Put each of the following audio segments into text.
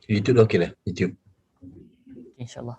YouTube dah okey lah, YouTube. InsyaAllah.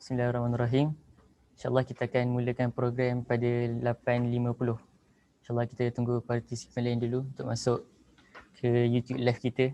Bismillahirrahmanirrahim. InsyaAllah kita akan mulakan program pada 8.50. InsyaAllah kita tunggu partisipan lain dulu untuk masuk ke YouTube live kita.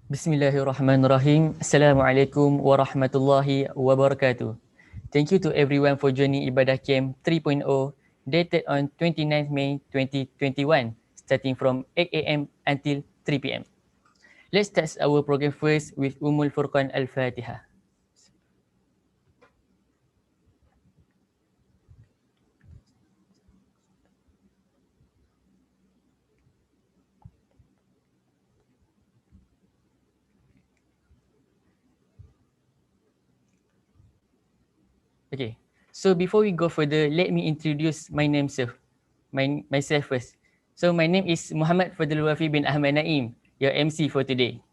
Bismillahirrahmanirrahim. Assalamualaikum warahmatullahi wabarakatuh. Thank you to everyone for joining Ibadah Camp 3.0 dated on 29th May 2021 starting from 8 AM until 3 PM. Let's start our program first with Ummul Furqan Al-Fatihah. Okay, so before we go further, let me introduce myself first. So my name is Muhammad Fadlul Wafi bin Ahmad Naim, your MC for today.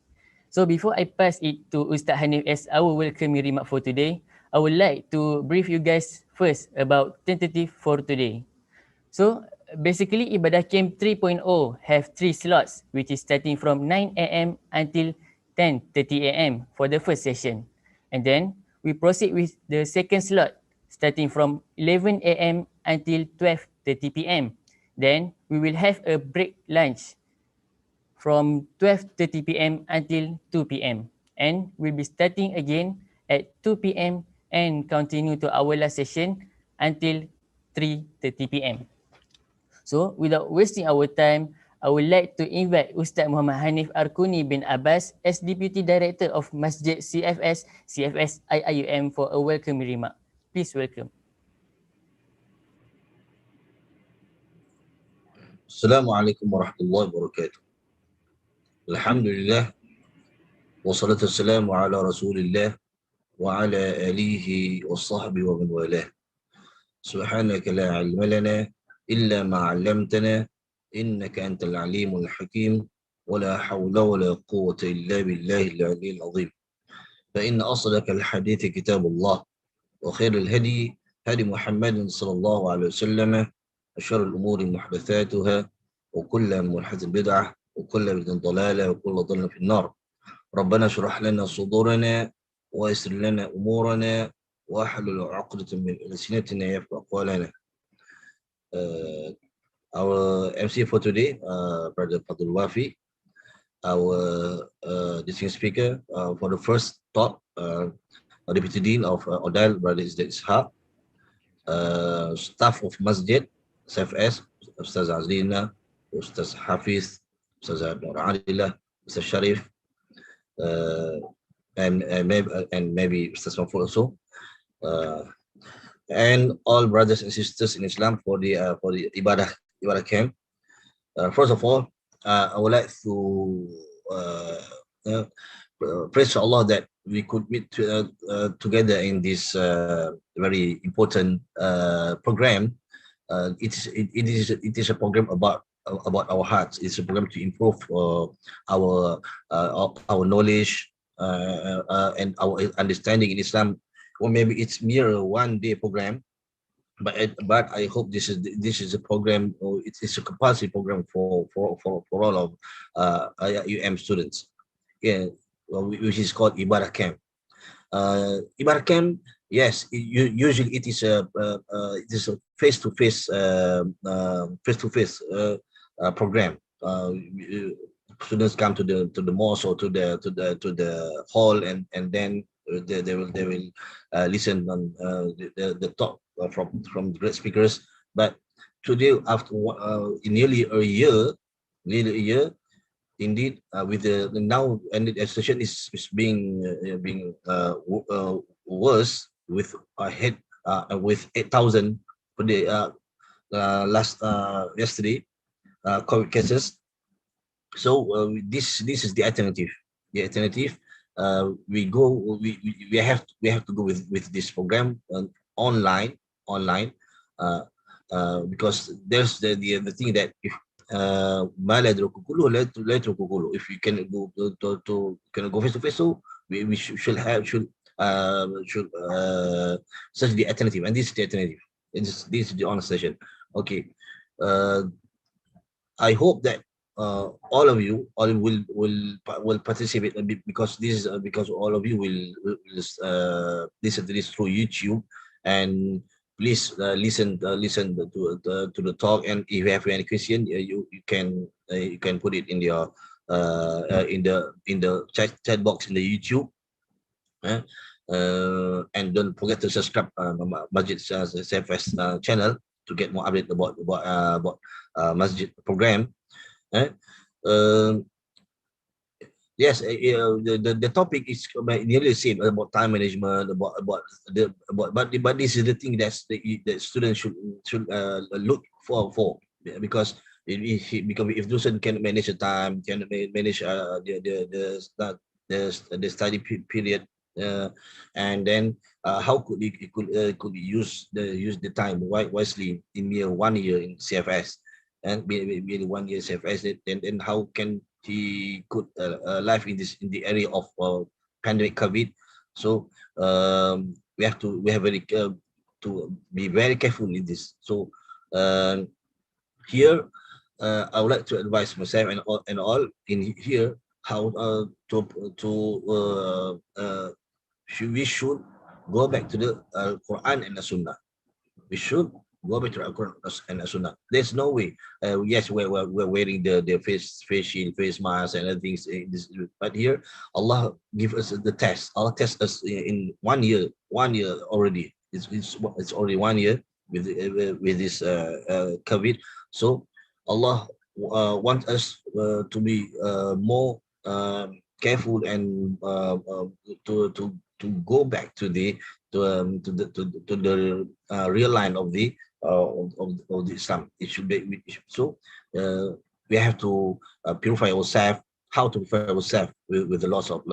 So before I pass it to Ustaz Hanif as our welcome remark for today, I would like to brief you guys first about tentative for today. So basically Ibadah Camp 3.0 have 3 slots which is starting from 9 AM until 10:30 AM for the first session. And then we proceed with the second slot starting from 11 AM until 12:30 PM. Then we will have a break lunch from 12:30 PM until 2 PM. And we'll be starting again at 2 PM and continue to our last session until 3:30 PM. So without wasting our time, I would like to invite Ustaz Muhammad Hanif Arkuni bin Abbas as Deputy Director of Masjid CFS IIUM for a welcome remark. Please welcome. Assalamualaikum warahmatullahi wabarakatuh. Alhamdulillah wassalatu wassalamu ala Rasulillah wa ala alihi wa sahbihi wa man walah. Subhanaka la ilma lana illa ma 'allamtana innaka antal alimul hakim wa la hawla wa la quwwata illa billahil aliyyil azim. Fa inna asdaqal hadithi kitabullah wa khairul hadi هدي محمد صلى الله عليه وسلم، وشر الأمور محدثاتها، وكل محدث بدعة، وكل بدعة ضلالة، وكل ضلالة في النار. ربنا اشرح لنا صدورنا ويسر لنا أمورنا واحلل عقدة من ألسنتنا يفقهوا قولنا. Our MC for today, Brother Fadul Wafi, our distinguished speaker for the first talk, Deputy Dean of Odile, Brother Ishak, staff of Masjid, CFS, Ustaz Azlina, Ustaz Hafiz, Ustaz Nur Alillah, Ustaz Sharif, uh, and maybe Ustaz Mahfud also, uh, and all brothers and sisters in Islam for the ibadah camp. First of all, I would like to uh, uh, praise Allah that we could meet together in this very important program. It is a program about our hearts. It's a program to improve our knowledge and our understanding in Islam. Or maybe it's mere one day program, but I hope this is a program, or it's a compulsory program for all of UM students. Yeah, which is called IBADAH camp. IBADAH camp, yes, usually it is a face-to-face program. Students come to the mosque or to the hall, and then they will listen on the talk from great speakers. But today, after nearly a year, indeed, with the now, and the session is being worse with with 8,000 per day last yesterday COVID cases. So this is the alternative. The alternative, we have to go with this program online, uh, because there's the thing that if ما لا يدرك كله لا يترك كله. If you can go can go face to face, so we should search the alternative, and this is the alternative. This is the honest session. Okay, I hope that all of you will participate a bit, because this is because all of you will listen to this through YouTube, and please listen to the talk. And if you have any question, you can put it in your in the chat box in the YouTube. And don't forget to subscribe Masjid CFS channel to get more update about Masjid program. Yes, the topic is nearly the same, about time management, but this is the thing that the students should look for, because if the student can manage the time, can manage the study period, and then how could could use the time wisely in year 1 year in CFS, and be 1 year CFS, and then how can he could live in the area of pandemic COVID. So we have to be very careful in this. So here I would like to advise myself and all in here how we should go back to the Quran and the Sunnah. We should go back to the Quran and the Sunnah. There's no way. Yes, we're wearing the face shield, face mask, and other things. But here, Allah give us the test. Allah test us in 1 year. 1 year already. It's already 1 year with this COVID. So Allah wants us to be more careful, and to go back to the real line of the Islam. It should be so. We have to purify ourselves. How to purify ourselves with the lots of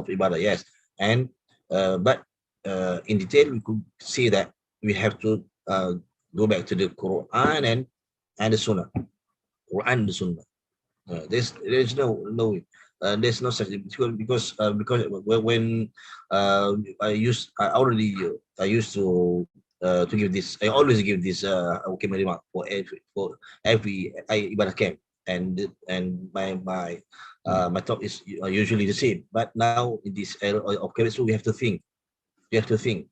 ibadah, yes. And but in detail, we could see that we have to go back to the Quran and the Sunnah. Quran and the Sunnah. There's no there's no such thing, because when I used to to give this. I always give this remark for every ibadah camp, and my talk is usually the same. But now in this era of COVID, so we have to think. We have to think.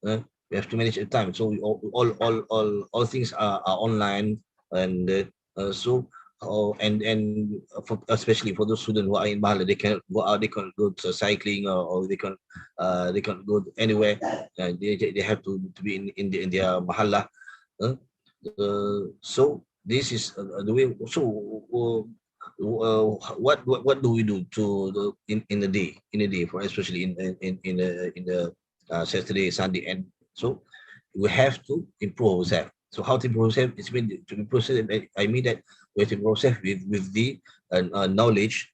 We have to manage the time. So all things are online, and so for, especially for those students who are in Mahala, they cannot go out, they can't go to cycling, or they can't go anywhere. They have to be in their Mahalla. So this is the way. So what do we do in the day, for especially in the Saturday, Sunday, and so we have to improve ourselves. So how to improve ourselves? It's mean to improve ourselves. I mean that we have to improve ourselves with the knowledge,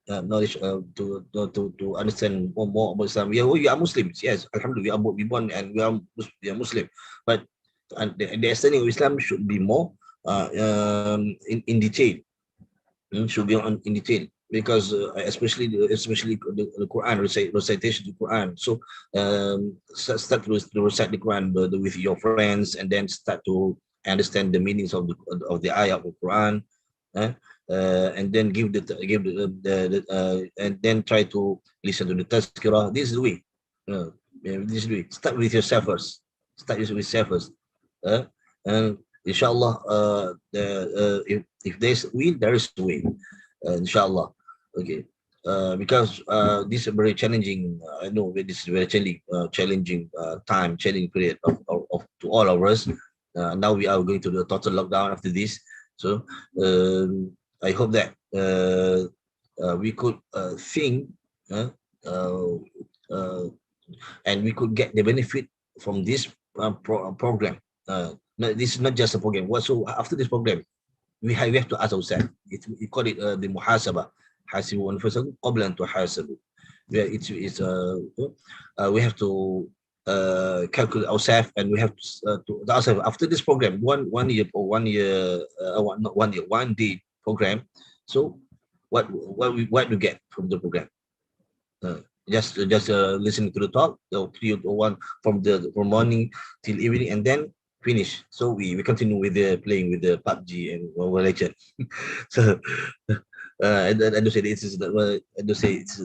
to understand more about Islam. We are Muslims, yes, Alhamdulillah, we born and we are Muslim, but the understanding of Islam should be more in detail. Should be in detail, because especially the Quran, recitation of the Quran. So start to recite the Quran with your friends, and then start to understand the meanings of the ayah of the Quran, and then and then try to listen to the tazkirah. This is the way. This is the way. Start with yourself first. Start with yourself first. And inshallah, if there's will, there is way. Inshallah. Okay. Because this is a very challenging. I know this is a very challenging time, challenging period of to all of us. Now we are going to the total lockdown after this. So I hope that we could think, and we could get the benefit from this program. This is not just a program. So after this program, we have to ask ourselves. We call it the muhasabah. Hasibu anfusakum qabla an tuhasabu. We have to calculate ourselves, and we have to ourselves after this program, one year or 1 year, not 1 year, 1 day program. So what we get from the program? Just listening to the talk, 3 or 1 from morning till evening, and then finish. So we continue with the playing with the PUBG and Mobile Legend. So I don't say this is I don't say it's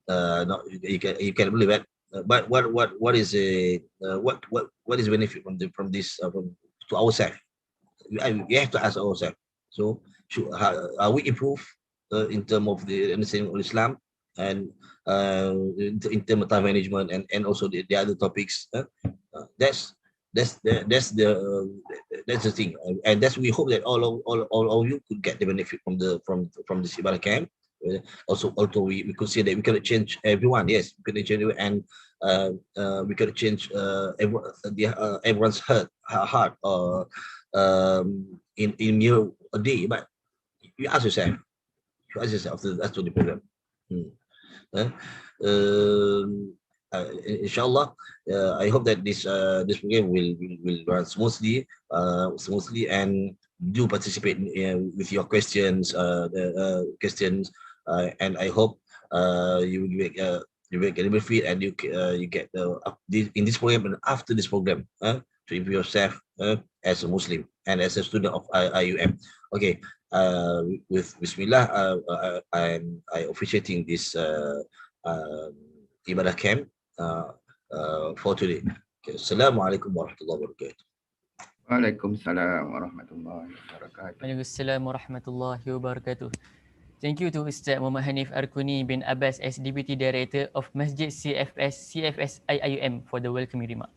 not, you can believe it. But what is what is benefit from this to ourselves? We have to ask ourselves. So are we improve in terms of the understanding of Islam, and in terms of time management, and also the other topics? That's the thing, and that's we hope that all of you could get the benefit from this Ibadah camp. Also, although we could say that we cannot change everyone. Yes, we cannot change everyone, and we cannot change everyone's heart or in a day. But you ask yourself. That's the program. Inshallah, I hope that this program will run smoothly, and do participate with your questions, and I hope you will get a benefit, and you get in this program and after this program to improve yourself as a Muslim and as a student of IUM. Okay, with Bismillah, I'm officiating this Ibadah camp for today. Okay. Assalamualaikum warahmatullahi wabarakatuh. Waalaikumsalam warahmatullahi wabarakatuh. Waalaikumsalam warahmatullahi wabarakatuh. Thank you to Ustaz Muhammad Hanif Arkuni bin Abbas as Deputy Director of Masjid CFS IIUM for the welcoming remark.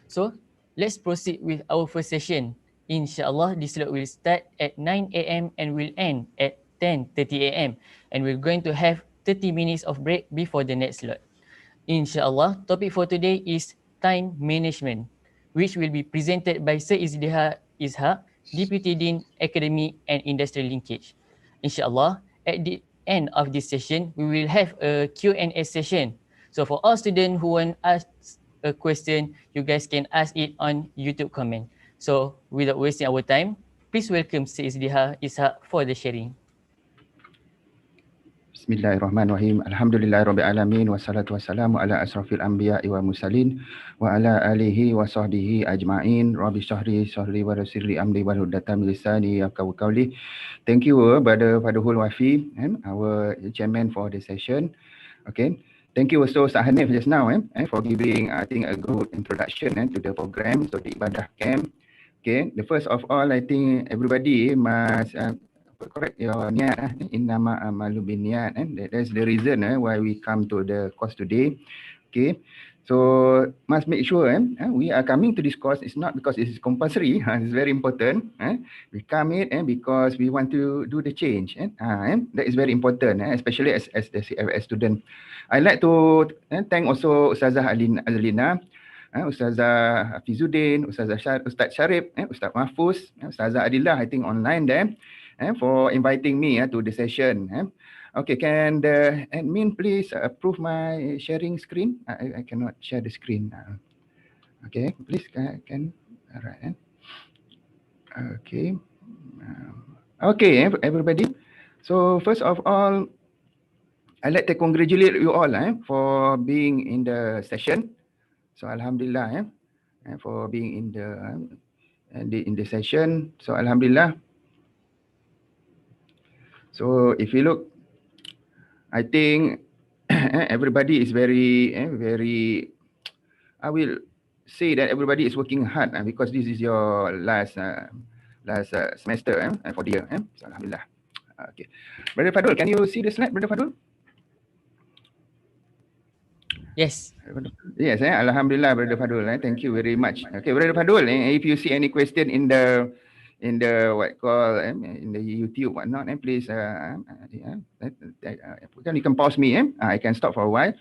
So, let's proceed with our first session. Inshallah, this slot will start at 9 a.m. and will end at 10:30 a.m. And we're going to have 30 minutes of break before the next slot. Inshallah, topic for today is time management, which will be presented by Sir Izdihar Ishak, Deputy Dean, Academic and Industrial Linkage. Inshallah, at the end of this session, we will have a Q&A session. So for all students who want to ask a question, you guys can ask it on YouTube comment. So without wasting our time, please welcome Sir Izdihar Ishak for the sharing. Bismillahirrahmanirrahim. Alhamdulillahirabbil alamin wassalatu wassalamu ala asrafil anbiya'i wal mursalin wa ala alihi wa sahbihi ajma'in. Rabbi shrahli sadri wa yassir li amri wahlul 'uqdatam min lisani yafqahu qawli. Thank you Brother Fadhul Wafi, our chairman for the session. Okay. Thank you also Ustaz Hanif just now for giving I think a good introduction to the program, so the Ibadah camp. Okay. The first of all, I think everybody must correct your niat. Innama amalu binniat. That's the reason why we come to the course today. Okay. So must make sure we are coming to this course. It's not because it is compulsory. It's very important. We come it because we want to do the change. That is very important, especially as the CFS student. I like to thank also Ustazah Azlina, Ustazah Hafizuddin, Ustaz Syarif, Ustaz Mahfuz, Ustazah Adillah, I think online there, for inviting me to the session. Okay, can the admin please approve my sharing screen? I cannot share the screen. Okay, please can. All right. Okay. Okay, everybody. So first of all, I'd like to congratulate you all for being in the session. So Alhamdulillah for being in the session. So Alhamdulillah. So if you look, I think everybody is very, I will say that everybody is working hard because this is your last semester for the year. So Alhamdulillah. Okay. Brother Fadul, can you see the slide, Brother Fadul? Yes. Yes, Alhamdulillah, Brother Fadul. Thank you very much. Okay, Brother Fadul, if you see any question in the what call in the YouTube whatnot, please you can pause me. I can stop for a while,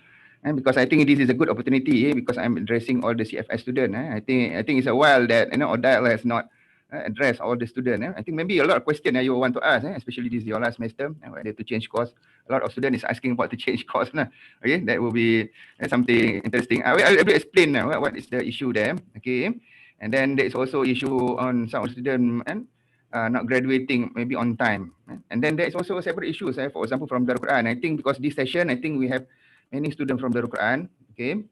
and because I think this is a good opportunity because I'm addressing all the CFS students. I think it's a while that Odile has not addressed all the students. I think maybe a lot of questions you want to ask, especially this is your last semester, whether to change course. A lot of students is asking about to change course. Okay, that will be something interesting. I will explain what is the issue there. Okay, and then there is also issue on some students not graduating maybe on time. And then there is also several issues. For example, from the Quran. I think because this session, I think we have many students from the Quran. Okay,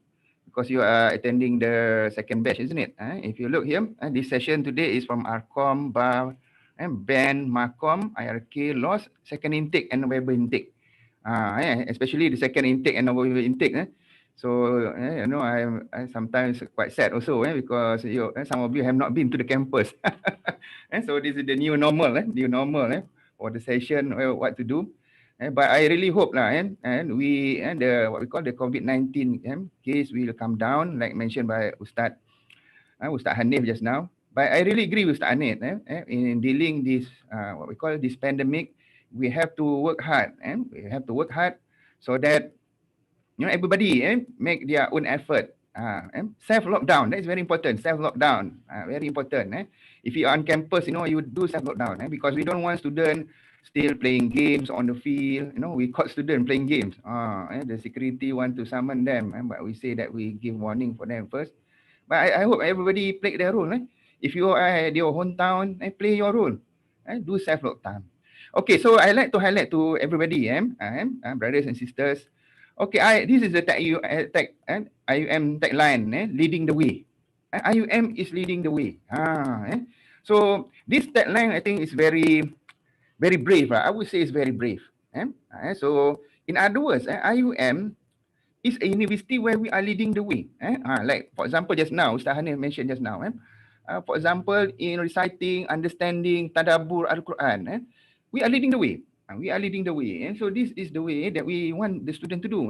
because you are attending the second batch, isn't it? If you look here, this session today is from Arkom, Bar, Ben, Makom, IRK, Loss, second intake and November intake. Especially the second intake and November intake. So I'm sometimes quite sad also because some of you have not been to the campus. So this is the new normal, for the session, what to do. But I really hope and we the what we call the COVID-19 case will come down, like mentioned by Ustaz Hanif just now. But I really agree with Ustaz Hanif in dealing this what we call this pandemic. We have to work hard, we have to work hard so that everybody make their own effort. Self lockdown, that is very important. Self lockdown, very important. If you are on campus, you do self lockdown because we don't want students still playing games on the field. We caught students playing games. The security want to summon them, but we say that we give warning for them first. But I hope everybody play their role. If you are at your hometown, play your role. Do self lockdown. Okay, so I like to highlight to everybody, brothers and sisters. Okay, this is the IUM tagline, leading the way. IUM is leading the way. So this tagline, I think, is very, very brave. I would say it's very brave. So in other words, IUM is a university where we are leading the way. Like for example, just now, Ustaz Hanif mentioned just now. For example, in reciting, understanding, tadabbur Al-Quran, we are leading the way. We are leading the way. So this is the way that we want the student to do.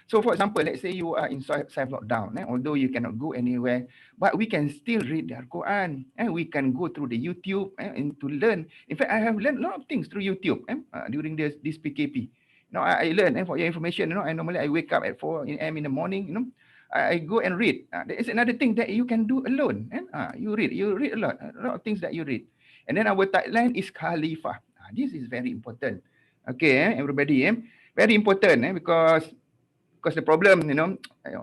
So for example, let's say you are in self-lockdown, although you cannot go anywhere, but we can still read the Quran. We can go through the YouTube and to learn. In fact, I have learned a lot of things through YouTube during this PKP. I learn for your information. I normally wake up at 4 a.m. in the morning. I go and read. There is another thing that you can do alone. You read a lot of things that you read. And then our tagline is Khalifah. This is very important. Okay, everybody, very important because the problem,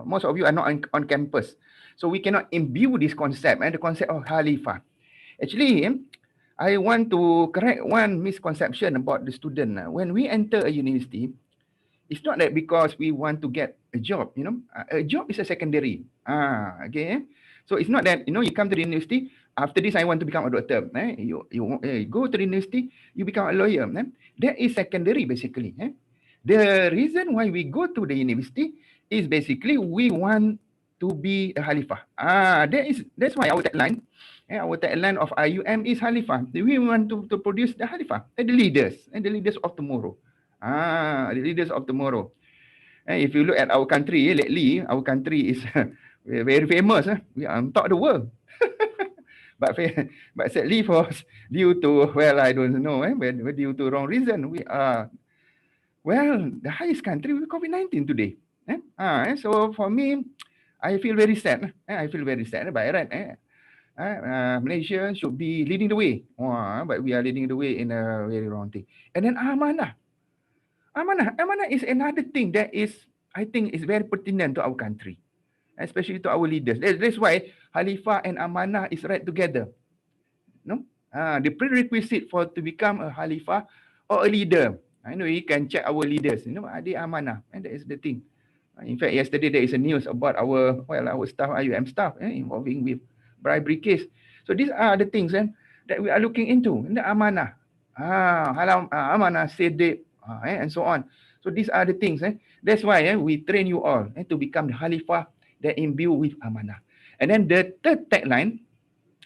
most of you are not on campus, so we cannot imbue this concept the concept of Khalifah. Actually, I want to correct one misconception about the student. When we enter a university, It's not that because we want to get a job, a job is a secondary. Okay. So it's not that, you come to the university, after this I want to become a doctor. You go to the university, you become a lawyer. That is secondary basically. The reason why we go to the university is basically we want to be a Khalifah. That's why our tagline of IUM is Khalifah. We want to produce the Khalifah, the leaders of tomorrow. The leaders of tomorrow. If you look at our country lately, our country is very famous. We are on top of the world. but sadly, for due to, well, I don't know, but due to wrong reason, we are, well, the highest country with COVID-19 today. So for me, I feel very sad. I feel very sad. By right, Malaysia should be leading the way. But we are leading the way in a very wrong thing. And then amanah. Amanah is another thing that is, I think, is very pertinent to our country, especially to our leaders. That's why Khalifah and amanah is right together. No, the prerequisite for to become a Khalifah or a leader. I know you can check our leaders. Are they amanah? And that is the thing. In fact, yesterday there is a news about our staff, IUM staff, involving with bribery case. So these are the things that we are looking into. The amanah, amanah, siddiq, and so on. So these are the things. That's why we train you all to become the Khalifah that imbue with amanah. And then the third tagline,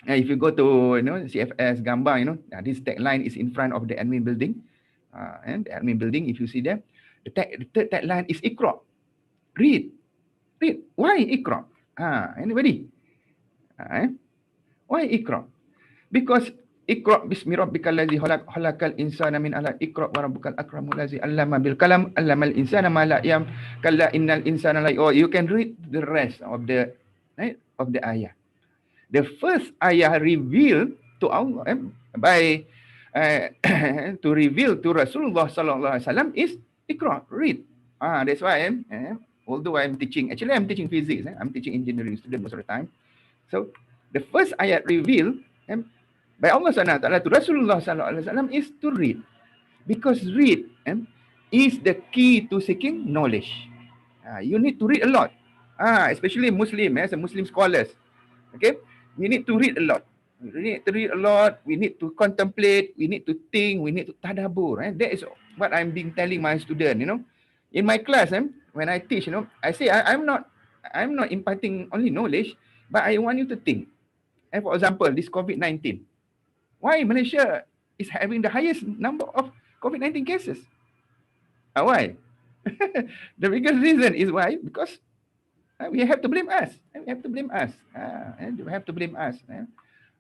if you go to CFS gambar, this tagline is in front of the admin building. And the admin building, if you see there, the third tagline is Iqra. Read. Why Iqra? Anybody? Why Iqra? Because Iqra bismi rabbikal ladzi khalaqal insana min 'alaq. Iqra wa rabbukal akramul ladzi 'allama bil qalam 'allamal insana ma la ya'lam. Kalla innal insana la. Oh, you can read the rest of the ayah. The first ayah revealed to Allah by to reveal to Rasulullah sallallahu alaihi wasallam is Iqra, read. That's why although I'm teaching physics, I'm teaching engineering students most of the time. So the first ayat revealed by Allah Subhanahu wa Taala to Rasulullah sallallahu alaihi wasallam is to read, because read is the key to seeking knowledge. You need to read a lot, especially Muslim, as a Muslim scholars. Okay, we need to read a lot. We need to read a lot. We need to contemplate. We need to think. We need to tadabbur. That is what I'm being telling my student. In my class, when I teach, I say I'm not imparting only knowledge, but I want you to think. For example, this COVID-19. Why Malaysia is having the highest number of COVID-19 cases? Why? The biggest reason is why? Because we have to blame us. We have to blame us. We have to blame us.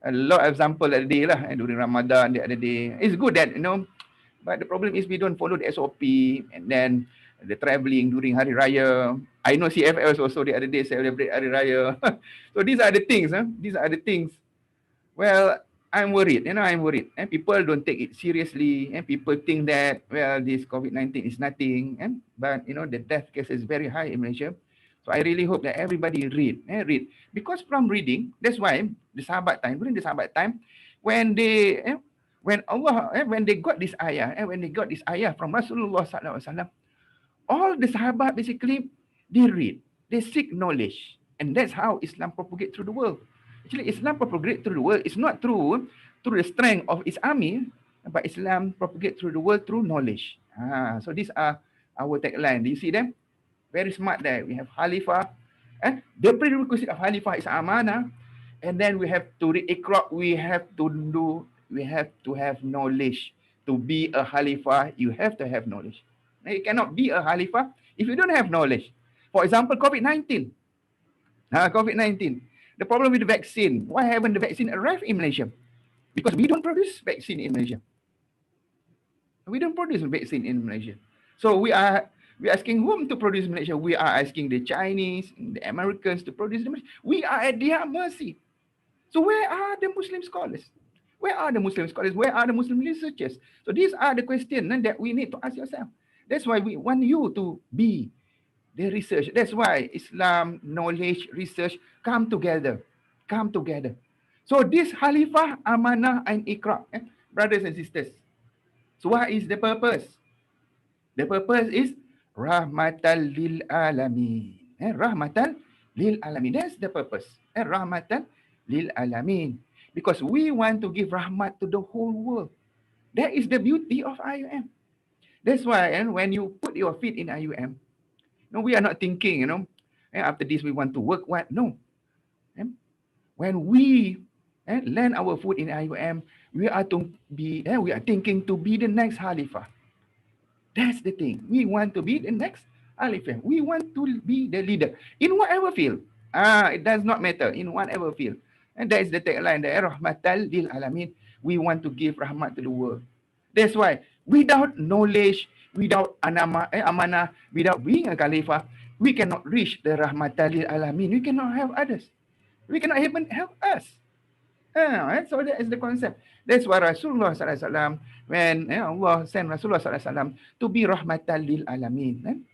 A lot of example the other day lah, during Ramadan the other day. It's good that, but the problem is we don't follow the SOP, and then the traveling during Hari Raya. I know CFS also the other day celebrate Hari Raya. So these are the things. These are the things. Well, I'm worried. I'm worried. And people don't take it seriously. And people think that, well, this COVID-19 is nothing. But, the death case is very high in Malaysia. So I really hope that everybody read. Because from reading, that's why during the Sahabat time, when they got this ayah, from Rasulullah sallallahu alaihi wasallam, all the Sahabat basically, they read, they seek knowledge. And that's how Islam propagates through the world. Actually, Islam propagates through the world. It's not through the strength of its army, but Islam propagates through the world through knowledge. So these are our tagline. Do you see them? Very smart there. We have Khalifah. The prerequisite of Khalifah is amanah. And then we have to read Iqra. We have to have knowledge. To be a Khalifah, you have to have knowledge. You cannot be a Khalifah if you don't have knowledge. For example, COVID-19. COVID-19. The problem with the vaccine. Why haven't the vaccine arrived in Malaysia? Because we don't produce vaccine in Malaysia. We don't produce vaccine in Malaysia. So we are asking whom to produce in Malaysia. We are asking the Chinese, the Americans to produce in Malaysia. We are at their mercy. So where are the Muslim scholars? Where are the Muslim scholars? Where are the Muslim researchers? So these are the questions that we need to ask yourself. That's why we want you to be the research. That's why Islam, knowledge, research come together. So this Khalifah, amanah, and Iqra, brothers and sisters. So what is the purpose? The purpose is rahmatan lil alamin. Rahmatan lil alamin. That's the purpose. Rahmatan lil alamin. Because we want to give rahmat to the whole world. That is the beauty of IUM. That's why, and when you put your feet in IUM, no, we are not thinking, after this we want to work. What? No. When we land our foot in IUM, we are thinking to be the next Khalifah. That's the thing. We want to be the next Khalifah. We want to be the leader in whatever field. It does not matter in whatever field. And that is the tagline, the rahmatal lil alamin. We want to give rahmat to the world. That's why without knowledge, without amanah, without being a Khalifah, we cannot reach the rahmatal lil alamin. We cannot help others. We cannot even help us. So that is the concept. That's why Rasulullah SAW, when Allah sent Rasulullah SAW to be rahmatan lil alamin.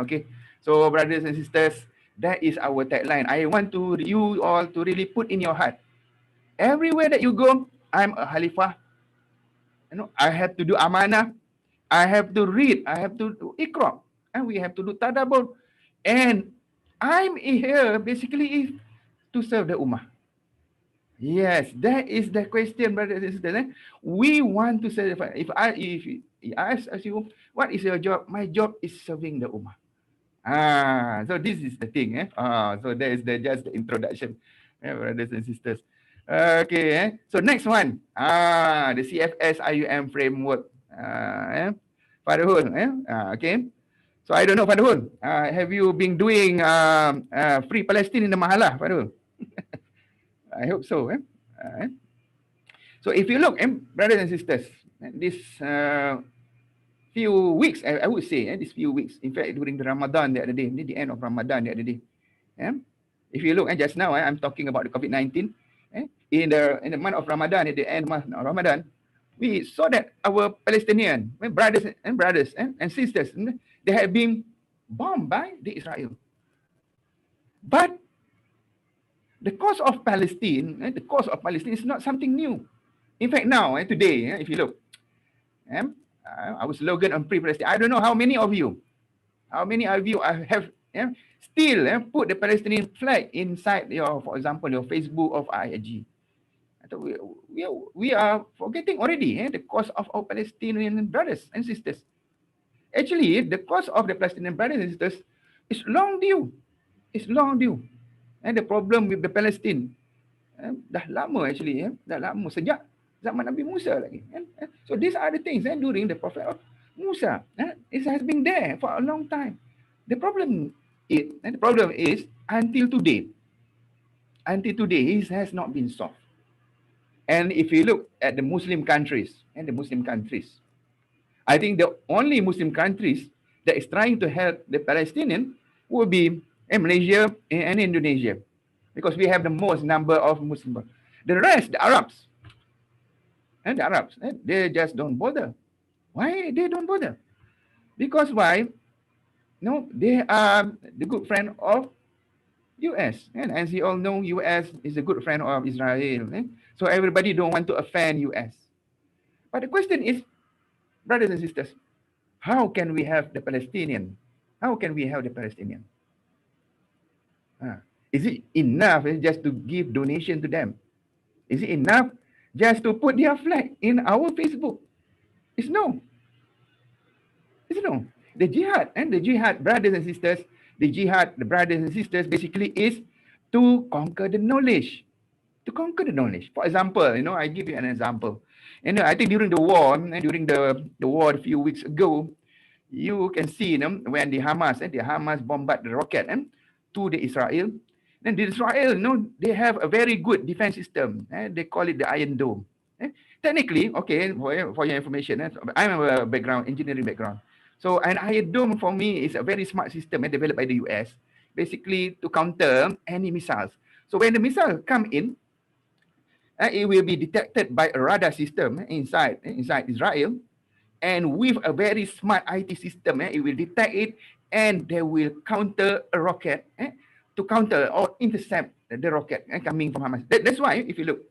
Okay. So brothers and sisters, that is our tagline. I want to you all to really put in your heart. Everywhere that you go, I'm a Khalifah. I have to do amanah. I have to read. I have to do iqra. And we have to do tadabbur. And I'm here basically to serve the ummah. Yes, that is the question, brothers and sisters. We want to serve. If I ask you, what is your job? My job is serving the ummah. So this is the thing. So that is just the introduction, brothers and sisters. Okay. So next one. The CFS IUM framework. Farhul. Okay. So I don't know, Farhul. Have you been doing Free Palestine in the Mahalah, Farhul? I hope so. So if you look, brothers and sisters, this few weeks, I would say, these few weeks, in fact, during the Ramadan the other day, the end of Ramadan the other day. If you look, just now, I'm talking about the COVID-19. In the month of Ramadan, at the end of Ramadan, we saw that our Palestinian brothers and sisters, they have been bombed by the Israel. But the cause of Palestine, is not something new. In fact, now, today, if you look, our slogan on Free Palestine, I don't know how many of you have still put the Palestinian flag inside your, for example, your Facebook or IG. We are forgetting already the cause of our Palestinian brothers and sisters. Actually, the cause of the Palestinian brothers and sisters is long due. It's long due. And the problem with the Palestine dah lama actually, dah lama sejak zaman Nabi Musa lagi. So these are the things during the Prophet of Musa. It has been there for a long time. The problem is until today, it has not been solved. And if you look at the Muslim countries, I think the only Muslim countries that is trying to help the Palestinian will be Malaysia and Indonesia, because we have the most number of Muslims. The rest, the Arabs, they just don't bother. Why they don't bother? Because why? No, they are the good friend of US, and as you all know, US is a good friend of Israel. So everybody don't want to offend US. But the question is, brothers and sisters, how can we have the Palestinian? How can we have the Palestinian? Is it enough just to give donation to them? Is it enough just to put their flag in our Facebook? It's no. It's no. The jihad, brothers and sisters, the brothers and sisters, basically is to conquer the knowledge. To conquer the knowledge. For example, I give you an example. I think during the war, a few weeks ago, you can see when the Hamas bombard the rocket to the Israel. Then the Israel, they have a very good defense system. They call it the Iron Dome. Technically, okay, for your information, I'm a engineering background. So an Iron Dome for me is a very smart system developed by the US, basically to counter any missiles. So when the missile come in, it will be detected by a radar system inside Israel, and with a very smart IT system, it will detect it, and they will counter a rocket to counter or intercept the rocket coming from Hamas. That's why, if you look,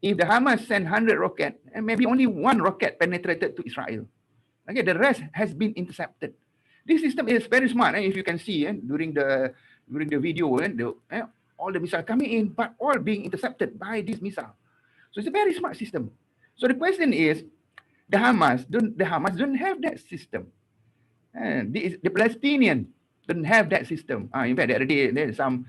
if the Hamas send 100 rockets, and maybe only one rocket penetrated to Israel. Okay, the rest has been intercepted. This system is very smart. If you can see during the video, all the missiles coming in, but all being intercepted by this missile. So it's a very smart system. So the question is, the Hamas don't have that system. And the Palestinian don't have that system. In fact, the other day, some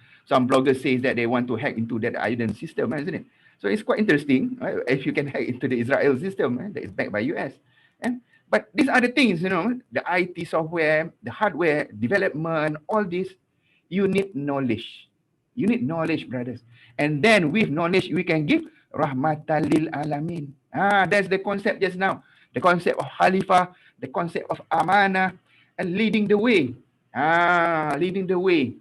bloggers say that they want to hack into that island system, isn't it? So it's quite interesting if you can hack into the Israel system that is backed by US. But these are the things, the IT software, the hardware development, all this, you need knowledge. You need knowledge, brothers. And then with knowledge, we can give rahmatan lil alamin. That's the concept just now. The concept of Khalifah, the concept of amanah, and leading the way. Leading the way.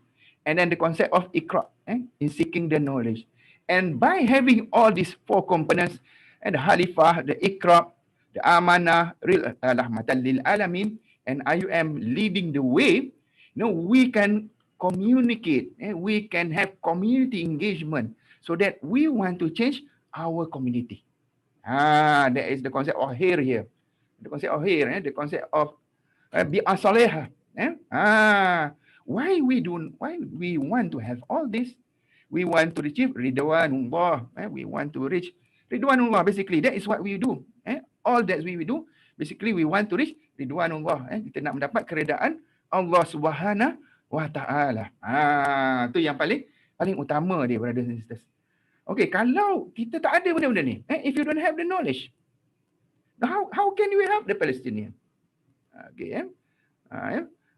And then the concept of ikra, in seeking the knowledge. And by having all these four components, and the Khalifah, the ikra, the amanah, rahmatan lil alamin, and IUM leading the way, we can communicate, we can have community engagement so that we want to change our community. That is the concept of here. The concept of here, the concept of bi'ah salihah. Why we want to have all this? We want to achieve ridwanullah. We want to reach ridwanullah. Basically, that is what we do. All that we do, basically we want to reach ridwanullah. Kita nak mendapat keredaan Allah Subhanahu wa Ta'ala. Tu yang paling utama dia, brothers and sisters. Okay, kalau kita tak ada benda-benda ni, if you don't have the knowledge, how can you help the Palestinian? Okay,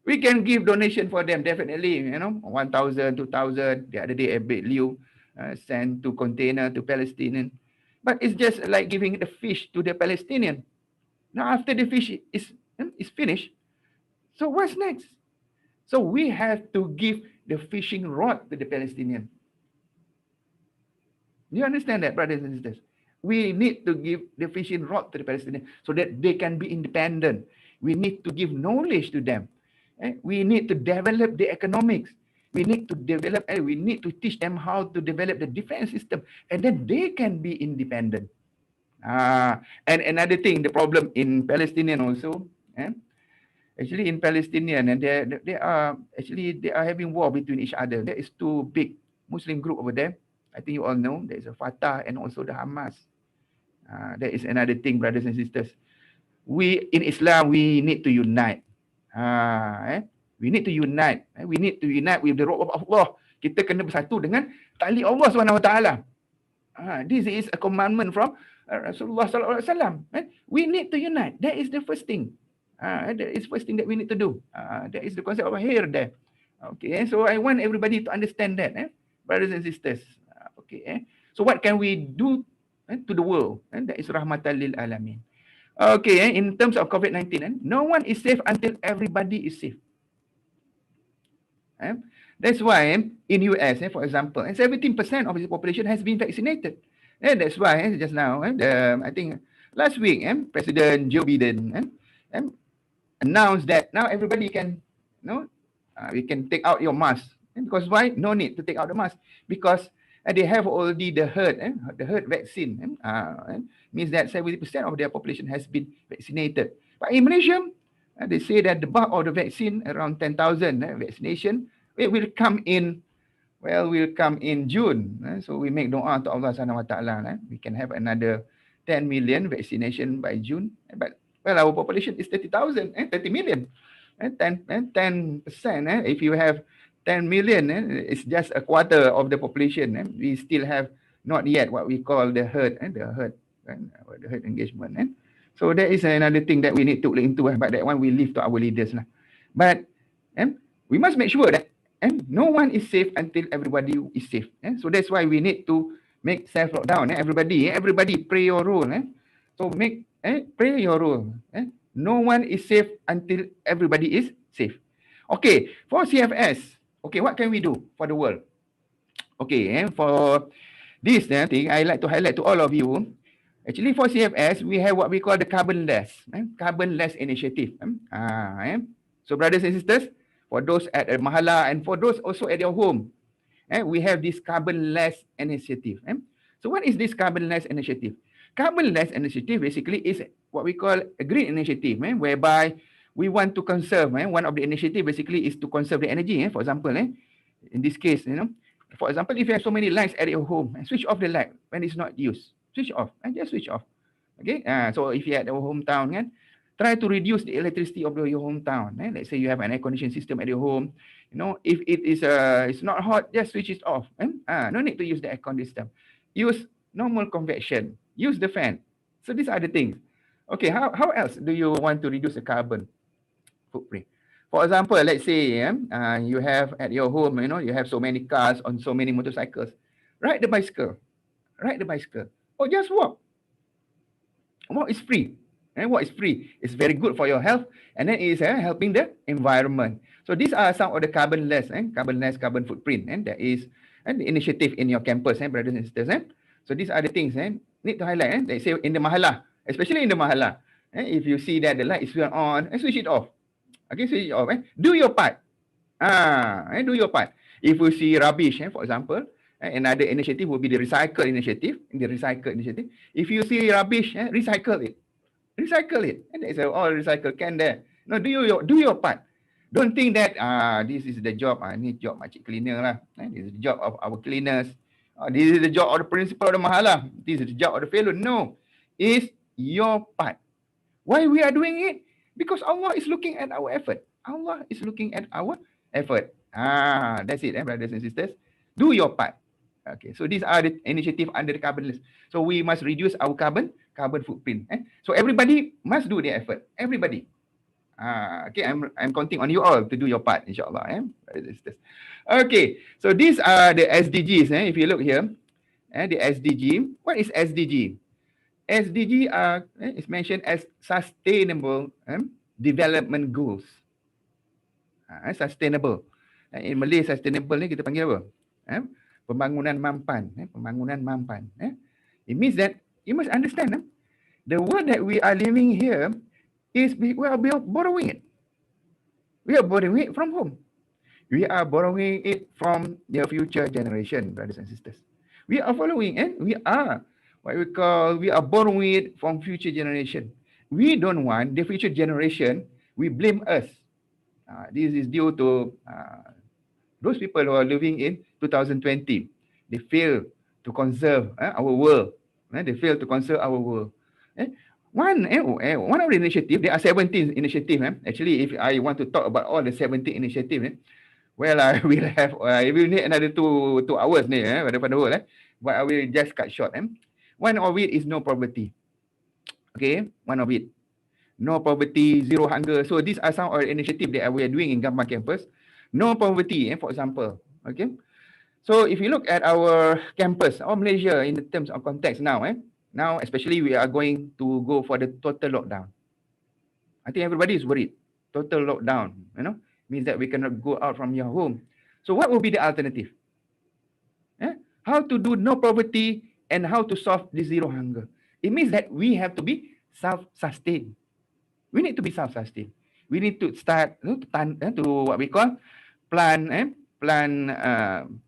we can give donation for them, definitely, 1,000, 2,000. The other day, Abed Liu sent 2 container to Palestinian. But it's just like giving the fish to the Palestinian. Now, after the fish is finished, so what's next? So we have to give the fishing rod to the Palestinian. You understand that, brothers and sisters? We need to give the fishing rod to the Palestinians so that they can be independent. We need to give knowledge to them. We need to develop the economics. We need to teach them how to develop the defense system, and then they can be independent. And another thing, the problem in Palestinian also, actually in Palestinian, and they are having war between each other. There is 2 big Muslim group over there. I think you all know. There is a Fatah and also the Hamas. That is another thing, brothers and sisters. We in Islam, we need to unite. We need to unite. We need to unite with the rope of Allah. Kita kena bersatu dengan tali Allah Subhanahu wa Ta'ala. This is a commandment from Rasulullah sallallahu alaihi wasallam. We need to unite. That is the first thing. That is the first thing that we need to do. That is the concept of here there. Okay, so I want everybody to understand that, brothers and sisters. Okay, so what can we do to the world? And that is rahmatan lil alamin. Okay, in terms of COVID-19, no one is safe until everybody is safe. That's why in US, for example, 17% of the population has been vaccinated. And that's why just now, I think last week, President Joe Biden announced that now everybody can, we can take out your mask. Because why? No need to take out the mask. Because they have already the herd vaccine. Means that 70% of their population has been vaccinated. But in Malaysia, they say that the bulk of the vaccine, around 10,000 vaccination, it will come in June. So we make dua to Allah Subhanahu wa Ta'ala. We can have another 10 million vaccination by June. But our population is 30,000, 30 million. 10%. If you have 10 million, it's just a quarter of the population. We still have not yet what we call the herd engagement. So that is another thing that we need to look into. But that one we leave to our leaders. But we must make sure that no one is safe until everybody is safe. So that's why we need to make self-lockdown. Everybody play your role. So play your role. No one is safe until everybody is safe. Okay, for CFS, okay, what can we do for the world? Okay, for this thing, I like to highlight to all of you. Actually, for CFS, we have what we call the carbon-less initiative. So, brothers and sisters, for those at a mahala and for those also at your home, we have this carbon-less initiative. So, what is this carbon-less initiative? Carbon-less initiative basically is what we call a green initiative, whereby we want to conserve. One of the initiative basically is to conserve the energy. For example, in this case, for example, if you have so many lights at your home, switch off the light when it's not used. Switch off and just switch off. Okay. So if you're at your hometown, try to reduce the electricity of your hometown. Let's say you have an air conditioning system at your home. If it is it's not hot, just switch it off. No need to use the air conditioner. Use normal convection. Use the fan. So these are the things. Okay, how else do you want to reduce the carbon footprint? For example, let's say you have at your home, you have so many cars on so many motorcycles. Ride the bicycle. Ride the bicycle. Or just walk. Walk is free. And walk is free. It's very good for your health, and then it's helping the environment. So these are some of the carbon footprint, and there is the initiative in your campus, brothers and sisters. So these are the things need to highlight. They say in the mahala, especially in the mahala, if you see that the light is still on, switch it off. Okay, switch it off. Do your part. Do your part. If you see rubbish, for example, another initiative will be the recycle initiative. If you see rubbish, recycle it. Recycle it. And there's all recycle can there. No, do your part. Don't think that this is the job. Ni job makcik cleaner lah. This is the job of our cleaners. This is the job of the principal of the mahala. This is the job of the fellow. No, it's your part. Why we are doing it? Because Allah is looking at our effort. Allah is looking at our effort. That's it, brothers and sisters. Do your part. Okay, so these are the initiative under the carbon list. So we must reduce our carbon footprint. So everybody must do their effort. Everybody. Okay, I'm counting on you all to do your part, inshallah. Okay, so these are the SDGs. If you look here, the SDG. What is SDG? SDG is mentioned as Sustainable Development Goals. Sustainable. In Malay, sustainable ni kita panggil apa? Pembangunan mampan. Pembangunan mampan. It means that you must understand the world that we are living here is we are borrowing it. We are borrowing it from whom? We are borrowing it from the future generation, brothers and sisters. We are following and we are borrowing it from future generation. We don't want the future generation, we blame us. This is due to those people who are living in 2020. They fail to conserve our world. They fail to conserve our world. One of the initiatives, there are 17 initiatives. Actually, if I want to talk about all the 17 initiatives, well, I will need another two hours pada whole. But I will just cut short. One of it is no poverty. Okay, one of it. No poverty, zero hunger. So these are some of the initiatives that we are doing in Gambang campus. No poverty, for example. Okay. So if you look at our campus, or Malaysia in the terms of context now, now especially we are going to go for the total lockdown. I think everybody is worried. Total lockdown, means that we cannot go out from your home. So what will be the alternative? How to do no poverty and how to solve the zero hunger? It means that we have to be self-sustained. We need to be self-sustained. We need to start to what we call plant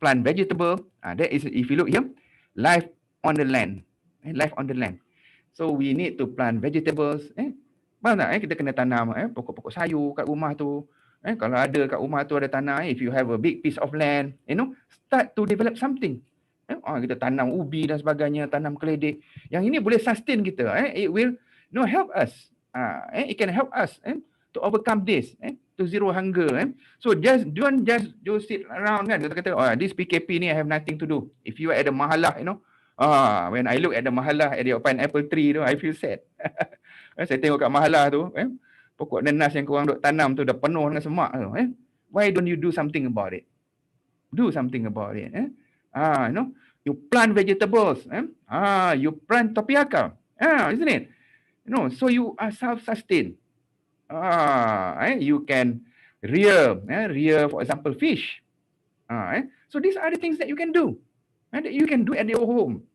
vegetable. That is, if you look here, life on the land. Life on the land. So we need to plant vegetables. Kita kena tanam pokok-pokok sayur kat rumah tu. Kalau ada kat rumah tu ada tanah, if you have a big piece of land, start to develop something. Kita tanam ubi dan sebagainya, tanam keledek. Yang ini boleh sustain kita. It will help us. It can help us to overcome this, to zero hunger. So don't just sit around kan. Kata, this PKP ni I have nothing to do. If you are at the mahalah, when I look at the mahalah at the pineapple tree tu, I feel sad. Saya tengok kat mahalah tu, pokok nenas yang korang duk tanam tu dah penuh dengan semak tu. Why don't you do something about it? Do something about it. You plant vegetables. You plant tapioca. Isn't it? So you are self-sustained. You can rear, for example, fish. So these are the things that you can do. That you can do at your home.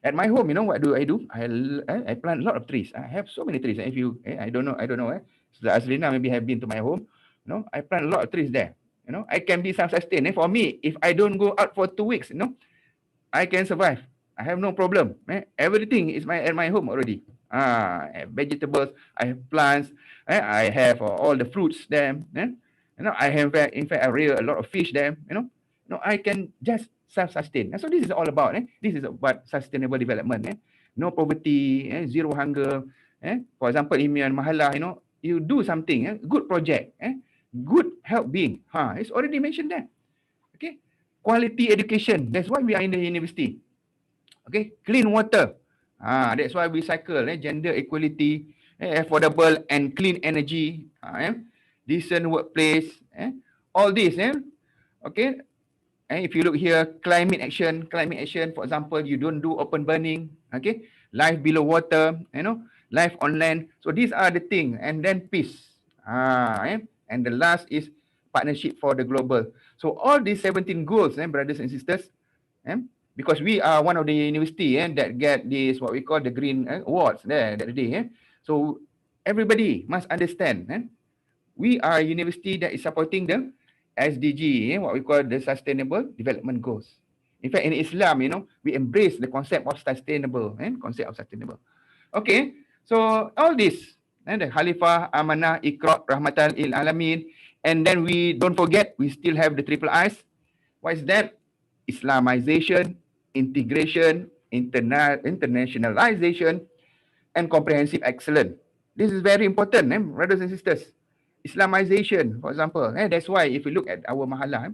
At my home, what do? I plant a lot of trees. I have so many trees. If you, I don't know. So Azrina maybe have been to my home. I plant a lot of trees there. I can be self-sustained. For me, if I don't go out for 2 weeks, I can survive. I have no problem. Everything is at my home already. I have vegetables, I have plants, I have all the fruits there. I have, in fact, I rear a lot of fish there. I can just self-sustain. So this is all about. This is about sustainable development. No poverty, zero hunger. For example, in Mahala, you do something, good project, good health being. It's already mentioned there. Okay, quality education. That's why we are in the university. Okay, clean water. That's why we cycle. Gender equality, affordable and clean energy, decent workplace. All this. Okay. If you look here, climate action, for example, you don't do open burning. Okay, life below water. Life on land. So these are the things. And then peace. And the last is partnership for the global. So all these 17 goals, brothers and sisters, because we are one of the university that get this, what we call the green awards there that day. So everybody must understand. We are a university that is supporting the SDG, what we call the Sustainable Development Goals. In fact, in Islam, we embrace the concept of sustainable. Okay, so all this, the Khalifah, Amanah, Iqra, Rahmatan lil Alamin, and then we don't forget, we still have the triple I's. What is that? Islamization, integration, internationalization, and comprehensive excellence. This is very important, brothers and sisters. Islamization, for example. That's why if you look at our mahala,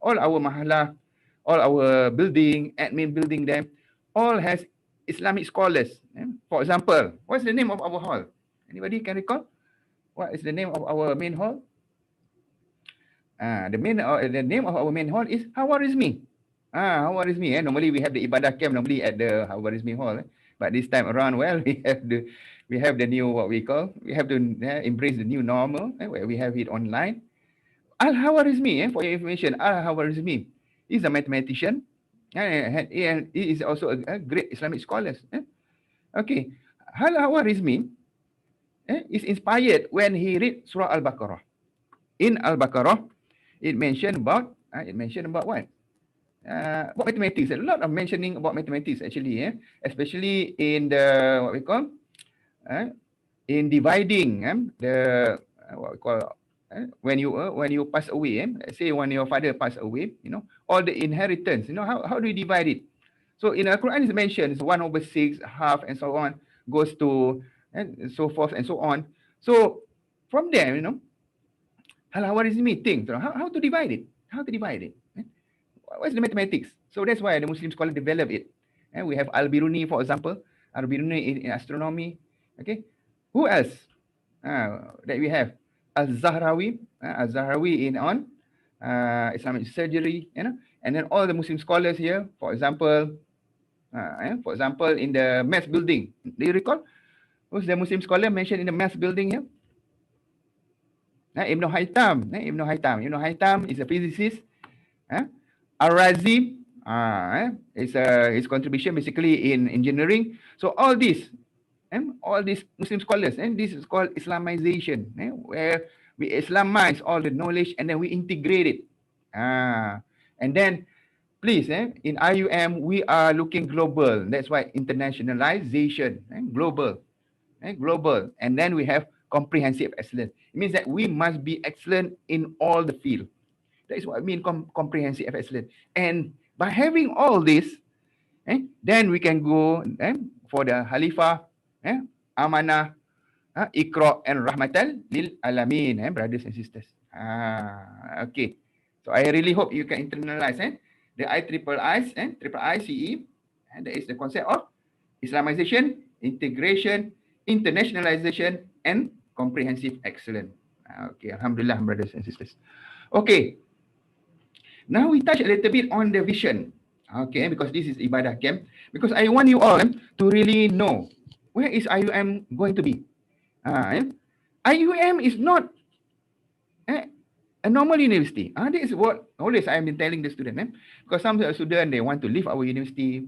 all our building, admin building there, all has Islamic scholars. For example, what's the name of our hall? Anybody can recall? What is the name of our main hall? The name of our main hall is Hawarizmi. Hawarizmi. Normally we have the IBADAH camp normally at the Hawarizmi hall. But this time around, well, we have the new, what we call, we have to embrace the new normal, where we have it online. Al-Hawarizmi, for your information, Al-Hawarizmi is a mathematician, and he is also a great Islamic scholar. Okay, Al-Hawarizmi is inspired when he read Surah Al-Baqarah. In Al-Baqarah, it mentioned about what? About mathematics. A lot of mentioning about mathematics actually, especially in the, what we call, in dividing the what we call, when you pass away. Let's say when your father passed away, all the inheritance. How do you divide it? So in the Quran, it's mentioned it's 1/6, half, and so on, goes to and so forth and so on. So from there, Al-Hawarizmi thinks how to divide it. How to divide it? What's the mathematics? So that's why the Muslim scholar develop it. And we have Al-Biruni, for example. Al-Biruni in astronomy. Okay. Who else that we have? Al-Zahrawi. Al-Zahrawi on Islamic surgery. And then all the Muslim scholars here, for example, in the maths building. Do you recall? Who's the Muslim scholar mentioned in the maths building here? Ibn Haytham. Ibn Haytham is a physicist. Al-Razi is his contribution basically in engineering. So all these Muslim scholars, and this is called Islamization, where we Islamize all the knowledge and then we integrate it. And then, please, in IUM, we are looking global. That's why internationalization, global. Global. And then we have comprehensive excellence. It means that we must be excellent in all the field. That is what I mean comprehensive excellence. And by having all this, then we can go for the Khalifah, Amanah, Iqra, and Rahmatan lil Alamin, brothers and sisters. Okay. So I really hope you can internalize the IIIs, triple ICE, and that is the concept of Islamization, integration, internationalization, and comprehensive excellence. Okay, Alhamdulillah, brothers and sisters. Okay. Now we touch a little bit on the vision. Okay, because this is Ibadah camp. Because I want you all to really know where is IUM going to be. IUM is not a normal university. This is what always I've been telling the student. Because some students, they want to leave our university.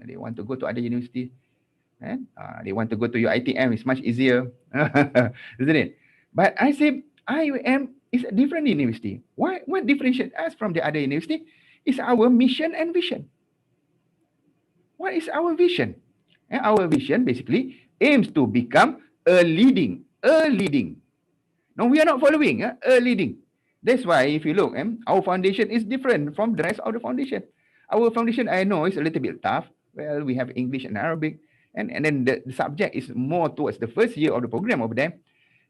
They want to go to other university. They want to go to UiTM. It's much easier. Isn't it? But I say IUM is a different university. What differentiates us from the other university is our mission and vision. What is our vision? Our vision basically aims to become a leading. No, we are not following, a leading. That's why if you look, our foundation is different from the rest of the foundation. Our foundation, I know, is a little bit tough. Well, we have English and Arabic, and then the subject is more towards the first year of the program over there.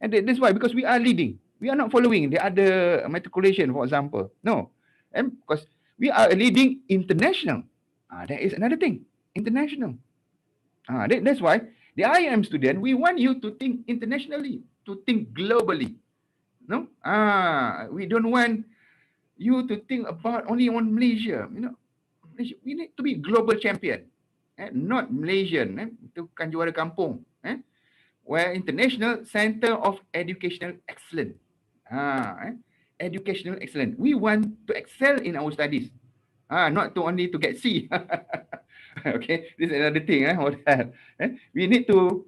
And that's why, because we are leading. We are not following the other matriculation, for example. No. And because we are leading international. That is another thing. International. That's why the IM student, we want you to think internationally, to think globally. No? We don't want you to think about only on Malaysia. Malaysia, we need to be global champion. Not Malaysian. Itu kan juara kampung. Where international center of educational excellence. Educational excellence. We want to excel in our studies. Not to only to get C. Okay, this is another thing. We need to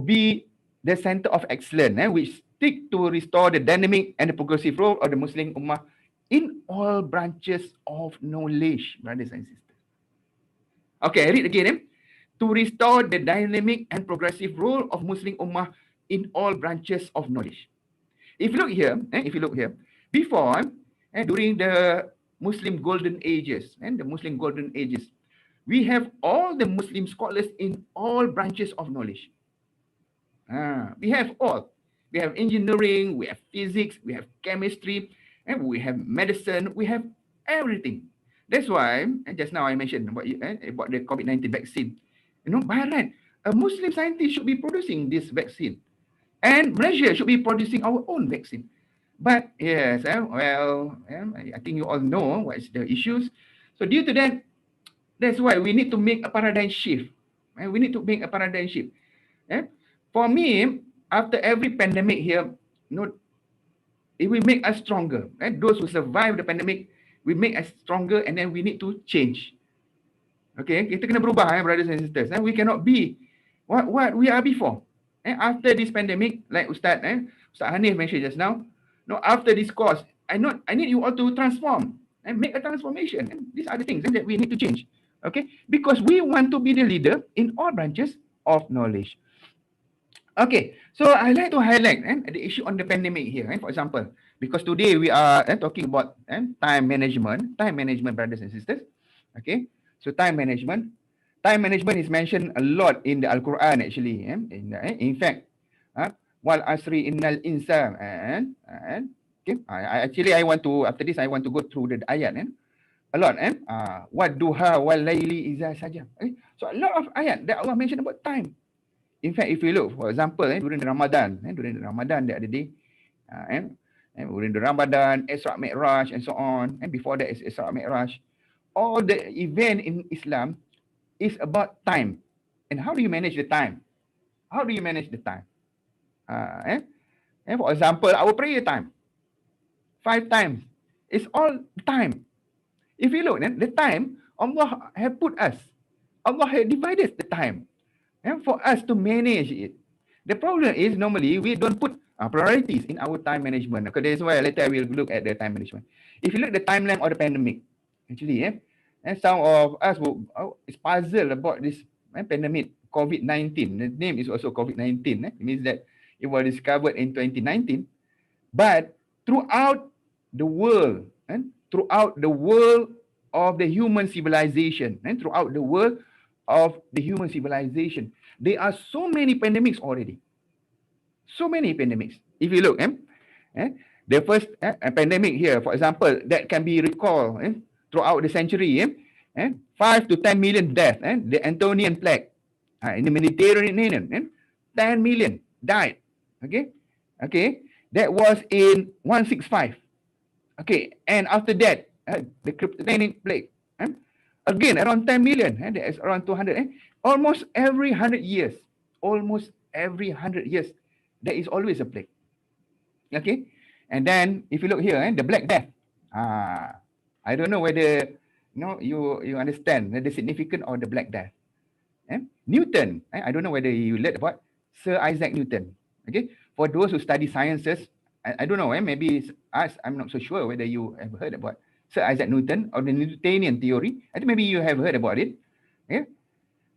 be the center of excellence, which seek to restore the dynamic and the progressive role of the Muslim Ummah in all branches of knowledge, brothers and sisters. Okay, I read again. To restore the dynamic and progressive role of Muslim Ummah in all branches of knowledge. If you look here, before, during the Muslim golden ages, we have all the Muslim scholars in all branches of knowledge. We have all. We have engineering, we have physics, we have chemistry, and we have medicine, we have everything. That's why, and just now I mentioned about the COVID-19 vaccine. By right, a Muslim scientist should be producing this vaccine. And Malaysia should be producing our own vaccine. But yes, I think you all know what is the issues. So due to that, that's why we need to make a paradigm shift. We need to make a paradigm shift. For me, after every pandemic here, it will make us stronger. Those who survive the pandemic will make us stronger, and then we need to change. Okay, kita kena berubah, brothers and sisters. We cannot be what we are before. After this pandemic, like Ustaz Hanif mentioned just now, after this course, I need you all to transform and make a transformation. And these are the things that we need to change. Okay, because we want to be the leader in all branches of knowledge. Okay, so I like to highlight the issue on the pandemic here. For example, because today we are talking about time management, brothers and sisters. Okay, so time management is mentioned a lot in the Al-Quran actually. In fact, wal asri innal insan. Okay, I want to, after this I want to go through the ayat a lot. What duha wal layli iza saja. So a lot of ayat that Allah mentioned about time. In fact, if you look, for example, during the Ramadan the other day, during the Ramadan, Isra Mi'raj and so on, and before that is Isra Mi'raj, all the event in Islam is about time. And how do you manage the time? For example, our prayer time, 5 times, it's all time. If you look, the time, Allah have put us, Allah have divided the time for us to manage it. The problem is normally we don't put priorities in our time management. Okay, that's why later I will look at the time management. If you look at the timeline of the pandemic, actually, and some of us is puzzled about this pandemic, COVID-19. The name is also COVID-19. It means that it was discovered in 2019. But throughout the world of the human civilization, there are so many pandemics already. So many pandemics. If you look, the first pandemic here, for example, that can be recalled throughout the century, 5 to 10 million deaths. The Antonian plague in the Mediterranean, 10 million died. Okay, that was in 165. Okay, and after that, the cryptogenic plague, again around 10 million. That is around 200. Almost every 100 years, there is always a plague. Okay, and then if you look here, the Black Death. I don't know whether you understand the significance of the Black Death. Newton, I don't know whether you learned about Sir Isaac Newton. Okay, for those who study sciences, I don't know, maybe it's us, I'm not so sure whether you have heard about Sir Isaac Newton or the Newtonian theory. I think maybe you have heard about it.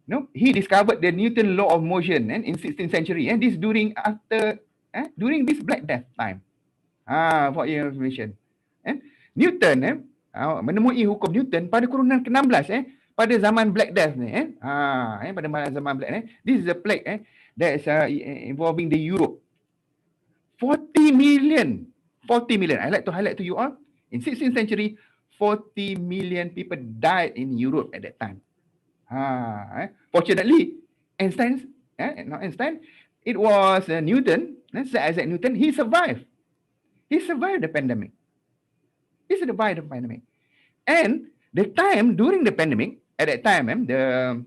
No, he discovered the Newton law of motion in 16th century, and this during this Black Death time. For your information. Newton menemui hukum Newton pada kurungan ke-16 pada zaman Black Death ni pada zaman Black Death. This is a plague that is involving the Europe. 40 million. I like to highlight to you all, in 16th century, 40 million people died in Europe at that time. Fortunately, not Einstein, it was Newton, Sir Isaac Newton. He survived the pandemic. And during the pandemic, at that time, the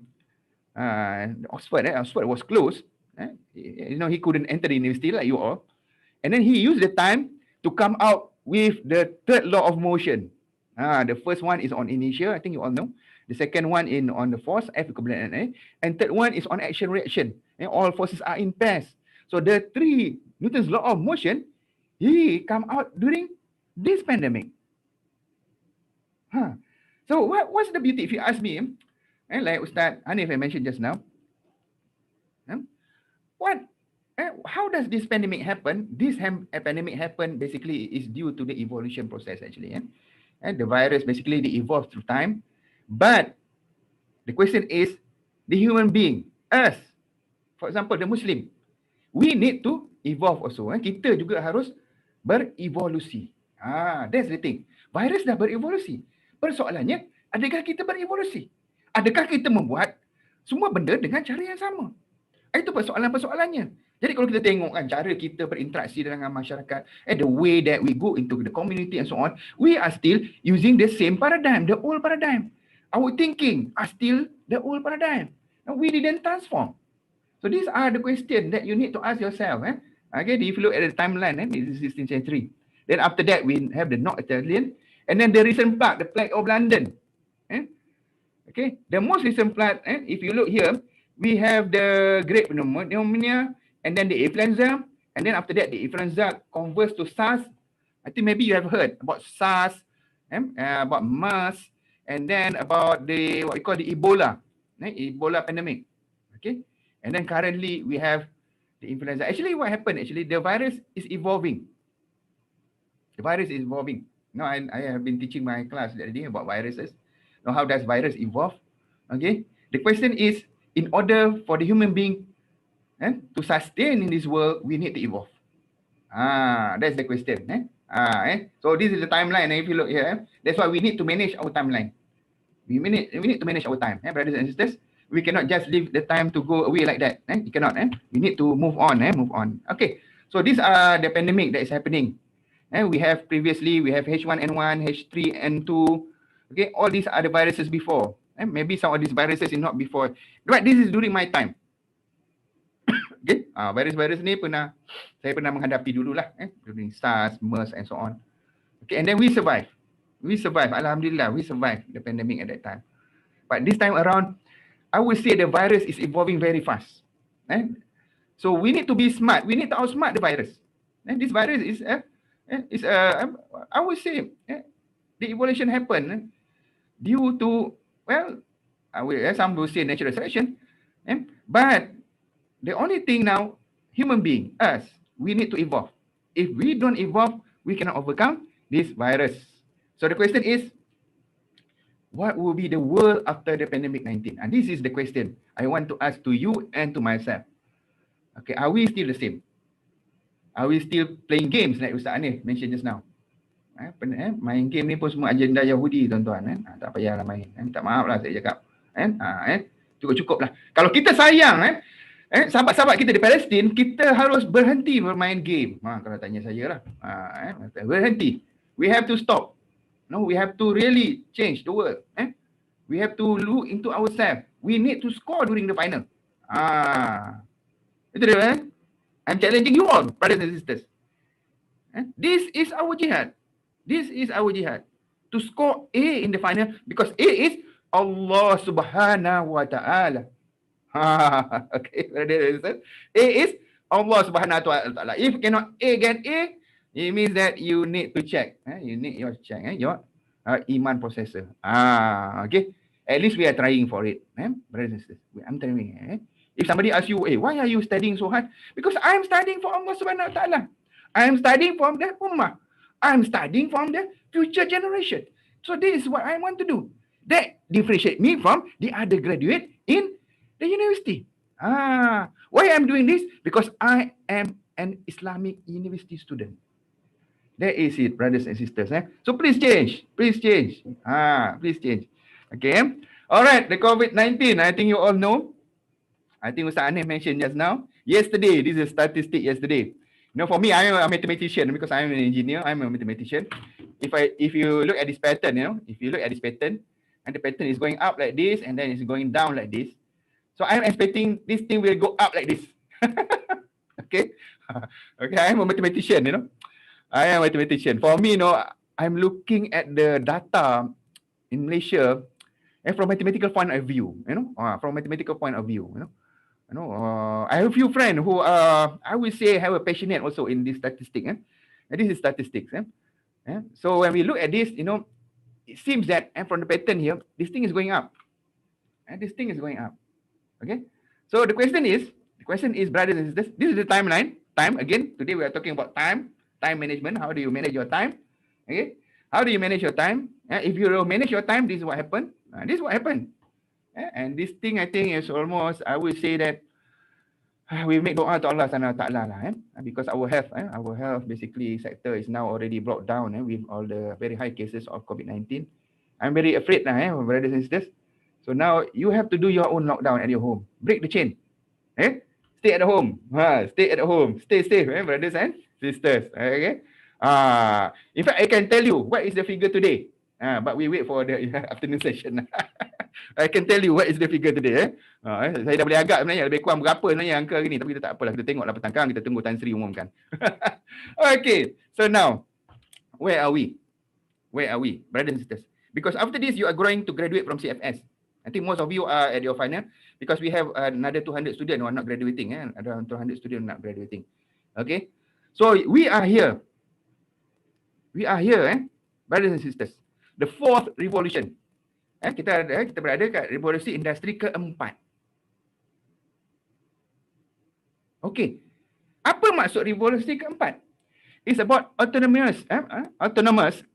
Oxford was closed. He couldn't enter the university like you all. And then he used the time to come out with the third law of motion. The first one is on inertia, I think you all know. The second one on the force, F equivalent NA. And third one is on action reaction. All forces are in pairs. So the three Newton's law of motion, he come out during this pandemic. So what's the beauty, if you ask me, like Ustaz Hanif I mentioned just now, how does this pandemic happen? This pandemic happen basically is due to the evolution process actually. And the virus basically they evolve through time. But the question is, the human being, us, for example, the Muslim, we need to evolve also. Kita juga harus berevolusi. That's the thing. Virus dah berevolusi. Persoalannya, adakah kita berevolusi? Adakah kita membuat semua benda dengan cara yang sama? Itu persoalan-persoalannya. Jadi kalau kita tengok kan cara kita berinteraksi dengan masyarakat, the way that we go into the community and so on, we are still using the same paradigm, the old paradigm. Our thinking are still the old paradigm. We didn't transform. So these are the questions that you need to ask yourself. Okay, if you look at the timeline, this is 16th century. Then after that, we have the North Italian, and then the recent plague, the plague of London. Okay, the most recent plague, if you look here, we have the Great Pneumonia, and then the influenza, and then after that, the influenza converts to SARS. I think maybe you have heard about SARS, about MERS, and then about what we call the Ebola pandemic. Okay, and then currently we have the influenza. Actually, what happened? Actually, the virus is evolving. Now, I have been teaching my class the other day about viruses. Now, how does virus evolve? Okay, the question is, in order for the human being to sustain in this world, we need to evolve. That's the question. So this is the timeline. If you look here, that's why we need to manage our timeline. We need to manage our time, brothers and sisters. We cannot just leave the time to go away like that. You cannot. We need to move on. Okay. So these are the pandemic that is happening. We have H1N1, H3N2. Okay, all these are the viruses before. Maybe some of these viruses is not before, but this is during my time. Okay, virus-virus ni saya pernah menghadapi dululah, during SARS, MERS and so on. Okay, and then we survive. Alhamdulillah, we survived the pandemic at that time. But this time around, I would say the virus is evolving very fast. So we need to be smart. We need to outsmart the virus. And this virus is I would say, the evolution happened due to, some will say natural selection. But the only thing now, human being, us, we need to evolve. If we don't evolve, we cannot overcome this virus. So the question is, what will be the world after the pandemic 19? And this is the question I want to ask to you and to myself. Okay, are we still the same? Are we still playing games like Ustaz Anif mentioned just now? Main game ni pun semua agenda Yahudi tuan-tuan. Tak payahlah main. Tak maaf lah saya cakap. Cukup-cukup lah. Kalau kita sayang, sahabat-sahabat kita di Palestin, kita harus berhenti bermain game. Kalau tanya saya lah. Berhenti. We have to stop. No, we have to really change the world. We have to look into ourselves. We need to score during the final. Itu dia. I'm challenging you all, brothers and sisters. This is our jihad. To score A in the final, because A is Allah Subhanahu wa Ta'ala. Okay, brothers and sisters. A is Allah Subhanahu wa Ta'ala. If cannot get A, it means that you need to check. You need your check, your iman processor. Okay. At least we are trying for it. Brothers and sisters, I'm trying. If somebody asks you, hey, why are you studying so hard? Because I'm studying for Allah Subhanahu Wa Taala. I'm studying from the Ummah. I'm studying from the future generation. So this is what I want to do. That differentiate me from the other graduate in the university. Why I'm doing this? Because I am an Islamic university student. That is it, brothers and sisters. So please change. Please change. Please change. Okay. All right. The COVID-19, I think you all know. I think Ustaz Anif mentioned just now. Yesterday, this is a statistic yesterday. You know, for me, I'm a mathematician because I'm an engineer. I'm a mathematician. If you look at this pattern, if you look at this pattern, and the pattern is going up like this, and then it's going down like this. So I'm expecting this thing will go up like this. Okay. Okay. I'm a mathematician, I am a mathematician. For me, I'm looking at the data in Malaysia and from mathematical point of view, from mathematical point of view, I have a few friends who I would say have a passionate also in this statistic. And this is statistics. So when we look at this, it seems that from the pattern here, this thing is going up. And this thing is going up. Okay. So the question is, brothers and sisters, this is the timeline. Time again. Today we are talking about time management. How do you manage your time? Okay. How do you manage your time? If you don't manage your time, this is what happened. This is what happened. And this thing, I think, is almost, I would say that we make dua to Allah Subhanahu Wa Taala because our health basically sector is now already brought down with all the very high cases of COVID-19. I'm very afraid now, brothers and sisters. So now you have to do your own lockdown at your home. Break the chain. Stay at home. Stay at home. Stay safe, brothers and sisters. Okay. In fact, I can tell you what is the figure today. But we wait for the afternoon session. I can tell you what is the figure today. Saya dah boleh agak sebenarnya lebih kurang berapa sebenarnya angka hari ni, tapi kita tak apalah, kita tengoklah petang kan, kita tunggu Tan Sri umumkan. Okay, so now where are we? Where are we, brothers and sisters? Because after this you are going to graduate from CFS. I think most of you are at your final because we have another 200 students who are not graduating. Around 200 students not graduating. Okay, so we are here. We are here, brothers and sisters. The fourth revolution. Kita berada kat revolusi industri keempat. Okay. Apa maksud revolusi keempat? It's about autonomous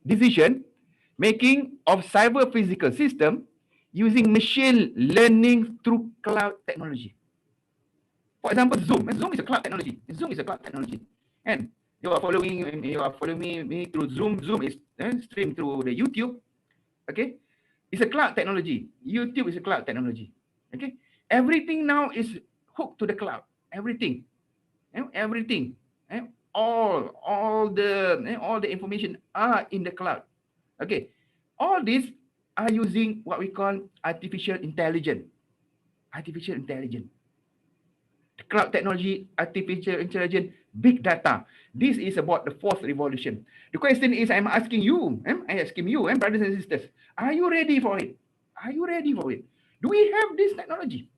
decision making of cyber physical system using machine learning through cloud technology. For example, Zoom. Zoom is a cloud technology. And you are following me through Zoom. Zoom is streamed through the YouTube. Okay. It's a cloud technology. YouTube is a cloud technology. Okay. Everything now is hooked to the cloud. Everything. All the information are in the cloud. Okay. All these are using what we call artificial intelligence. The cloud technology, artificial intelligence, big data. This is about the fourth revolution. The question is, I'm asking you, brothers and sisters, are you ready for it? Do we have this technology?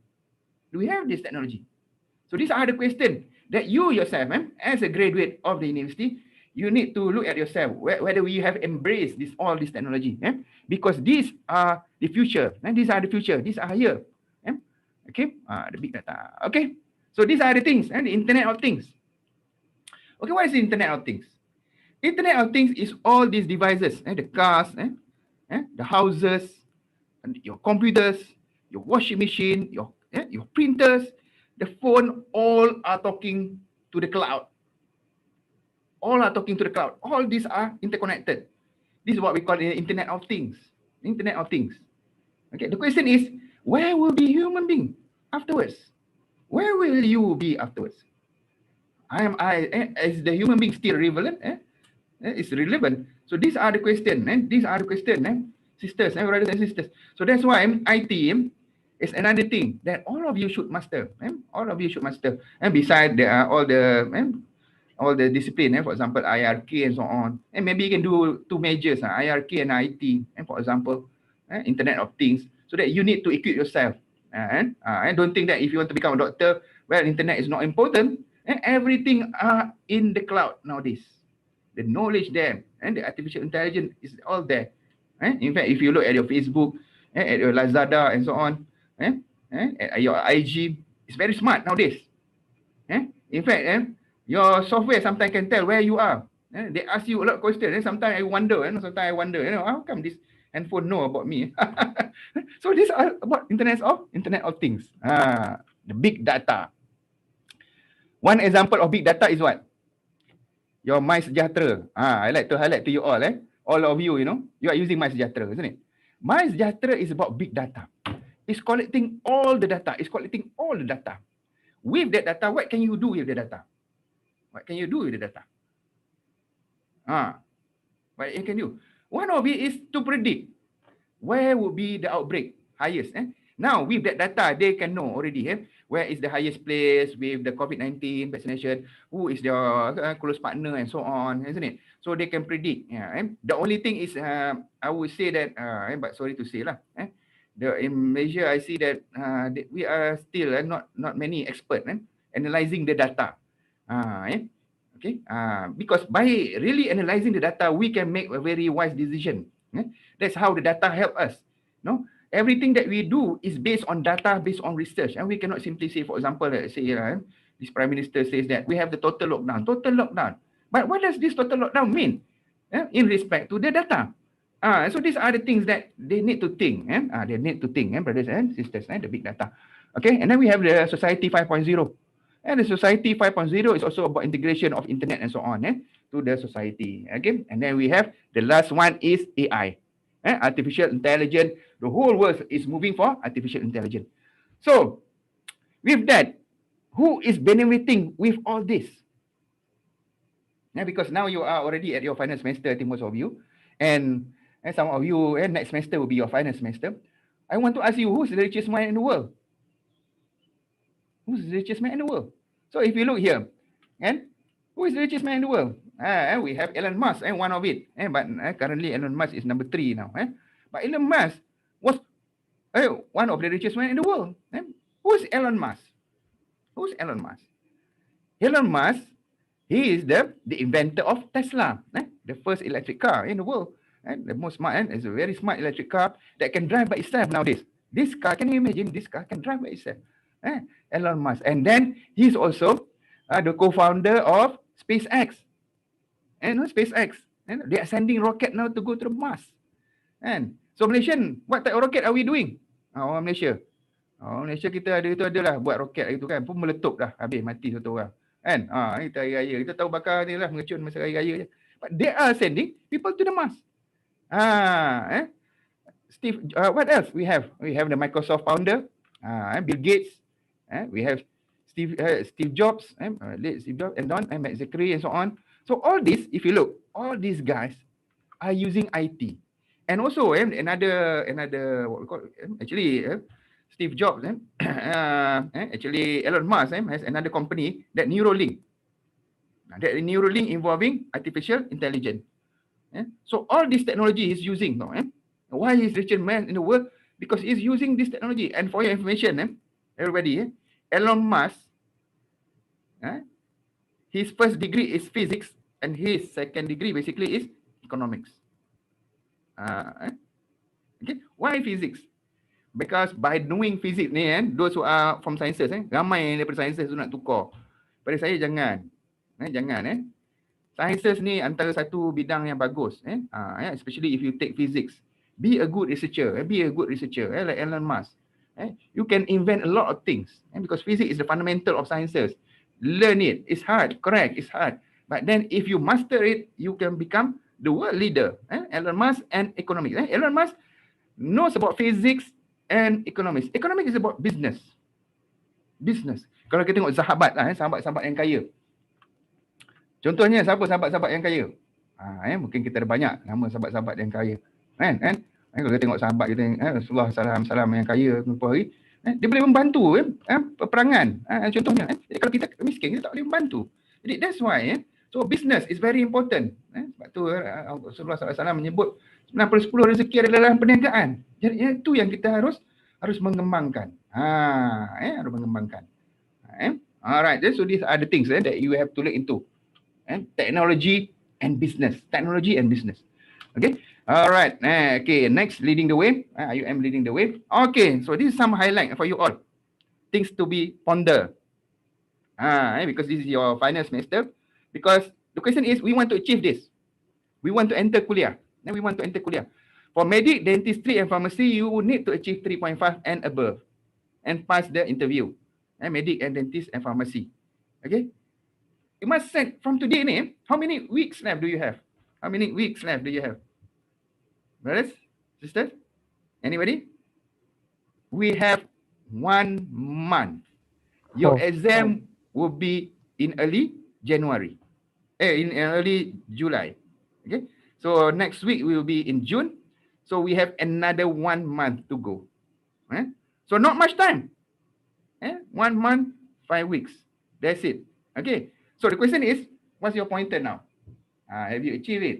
So these are the questions that you yourself, as a graduate of the university, you need to look at yourself, whether we have embraced all this technology. Because these are the future. These are the future. These are here. Okay, the big data. Okay, so these are the things, the Internet of Things. Okay, what is the Internet of Things? Internet of Things is all these devices, the cars, the houses, and your computers, your washing machine, your printers, the phone, all are talking to the cloud. All these are interconnected. This is what we call the Internet of Things. Okay, the question is, where will be human being afterwards? Where will you be afterwards? Is the human being still relevant? It's relevant. So these are the questions. Sisters, brothers and sisters. So that's why IT is another thing that all of you should master. And besides, there are all the discipline. For example, IRK and so on. And maybe you can do two majors, IRK and IT. And for example, Internet of Things. So that you need to equip yourself. And don't think that if you want to become a doctor, well, internet is not important. And everything are in the cloud nowadays. The knowledge there and the artificial intelligence is all there. In fact, if you look at your Facebook, at your Lazada and so on, at your IG. It's very smart nowadays. In fact, your software sometimes can tell where you are. They ask you a lot of questions. Sometimes I wonder, how come this handphone know about me? So these are about Internet of Things. The big data. One example of big data is what? Your MySejahtera. I like to highlight to you all. All of you, you are using MySejahtera, isn't it? MySejahtera is about big data. It's collecting all the data. With that data, what can you do with the data? What can you do with the data? What you can do? One of it is to predict where would be the outbreak highest. Now, with that data, they can know already where is the highest place with the COVID-19 vaccination, who is your close partner and so on, isn't it? So they can predict. The only thing is, I would say that, but sorry to say lah, in Malaysia, I see that we are still not many experts analyzing the data. Okay, because by really analyzing the data, we can make a very wise decision. That's how the data help us. No, everything that we do is based on data, based on research, and we cannot simply say, for example, let's say this Prime Minister says that we have the total lockdown. But what does this total lockdown mean in respect to the data? So these are the things that they need to think. They need to think, brothers and sisters, the big data. Okay, and then we have the Society 5.0. And the Society 5.0 is also about integration of internet and so on to the society. Okay, and then we have the last one is AI, artificial intelligence. The whole world is moving for artificial intelligence. So, with that, who is benefiting with all this? Because now you are already at your final semester, I think most of you, and some of you, next semester will be your final semester. I want to ask you, who's the richest man in the world? Who's the richest man in the world? So if you look here, who is the richest man in the world? We have Elon Musk, one of it. But currently Elon Musk is number 3 now. But Elon Musk was one of the richest men in the world. Who is Elon Musk? Who's Elon Musk? Elon Musk, he is the inventor of Tesla, the first electric car in the world. The most smart, it's a very smart electric car that can drive by itself nowadays. This car, can you imagine? This car can drive by itself. Elon Musk. And then he's also the co-founder of SpaceX. SpaceX. They are sending rocket now to go to the Mars. So Malaysian, what type of rocket are we doing? Orang Malaysia. Malaysia kita adalah buat roket itu kan, pun meletup dah, habis mati satu orang. Kita hari raya, kita tahu bakar ni lah, mengecun masa hari raya je. But they are sending people to the Mars. Steve, what else we have? We have the Microsoft founder, Bill Gates. We have Steve Jobs, late Steve Jobs, and Don, Matt Zachary, and so on. So all this, if you look, all these guys are using IT. And also another what we call actually Steve Jobs, actually Elon Musk has another company, that Neuralink. That Neuralink involving artificial intelligence. So all this technology he's using now. Why is richest man in the world? Because he's using this technology. And for your information, everybody, Elon Musk, his first degree is physics, and his second degree basically is economics. Okay, why physics? Because by knowing physics ni, those who are from sciences, ramai daripada sciences tu nak tukar. Pada saya jangan. Jangan. Sciences ni antara satu bidang yang bagus. Especially if you take physics. Be a good researcher. Like Elon Musk. You can invent a lot of things. Because physics is the fundamental of sciences. Learn it. It's hard. Correct. It's hard. But then if you master it, you can become the world leader. Elon Musk and economics. Elon Musk knows about physics and economics. Economics is about business. Kalau kita tengok sahabat-sahabat yang kaya. Contohnya siapa sahabat-sahabat yang kaya? Mungkin kita ada banyak nama sahabat-sahabat yang kaya. Kalau kita tengok sahabat kita, Rasulullah salam yang kaya tempoh hari, dia boleh membantu peperangan. Contohnya, jadi kalau kita miskin, kita tak boleh membantu. Jadi that's why, so business is very important. Sebab tu Rasulullah SAW menyebut 90-10 rezeki adalah dalam perniagaan. Jadi itu yang kita harus mengembangkan. Harus mengembangkan. Alright, so these are the things that you have to look into. Technology and business. Okay. Alright, okay, next leading the way. IUM leading the way. Okay, so this is some highlight for you all. Things to be ponder. Because this is your final semester. Because the question is, we want to achieve this. We want to enter kuliah. We want to enter kuliah. For medic, dentistry and pharmacy, you will need to achieve 3.5 and above and pass the interview. Medic and dentist and pharmacy. Okay? You must set from today ni, how many weeks left do you have? How many weeks left do you have? Brothers? Sisters? Anybody? We have 1 month. Your exam will be in early January. In early July. Okay? So next week we will be in June. So we have another 1 month to go. So not much time. 1 month, 5 weeks. That's it. Okay. So the question is, what's your pointer now? Have you achieved it?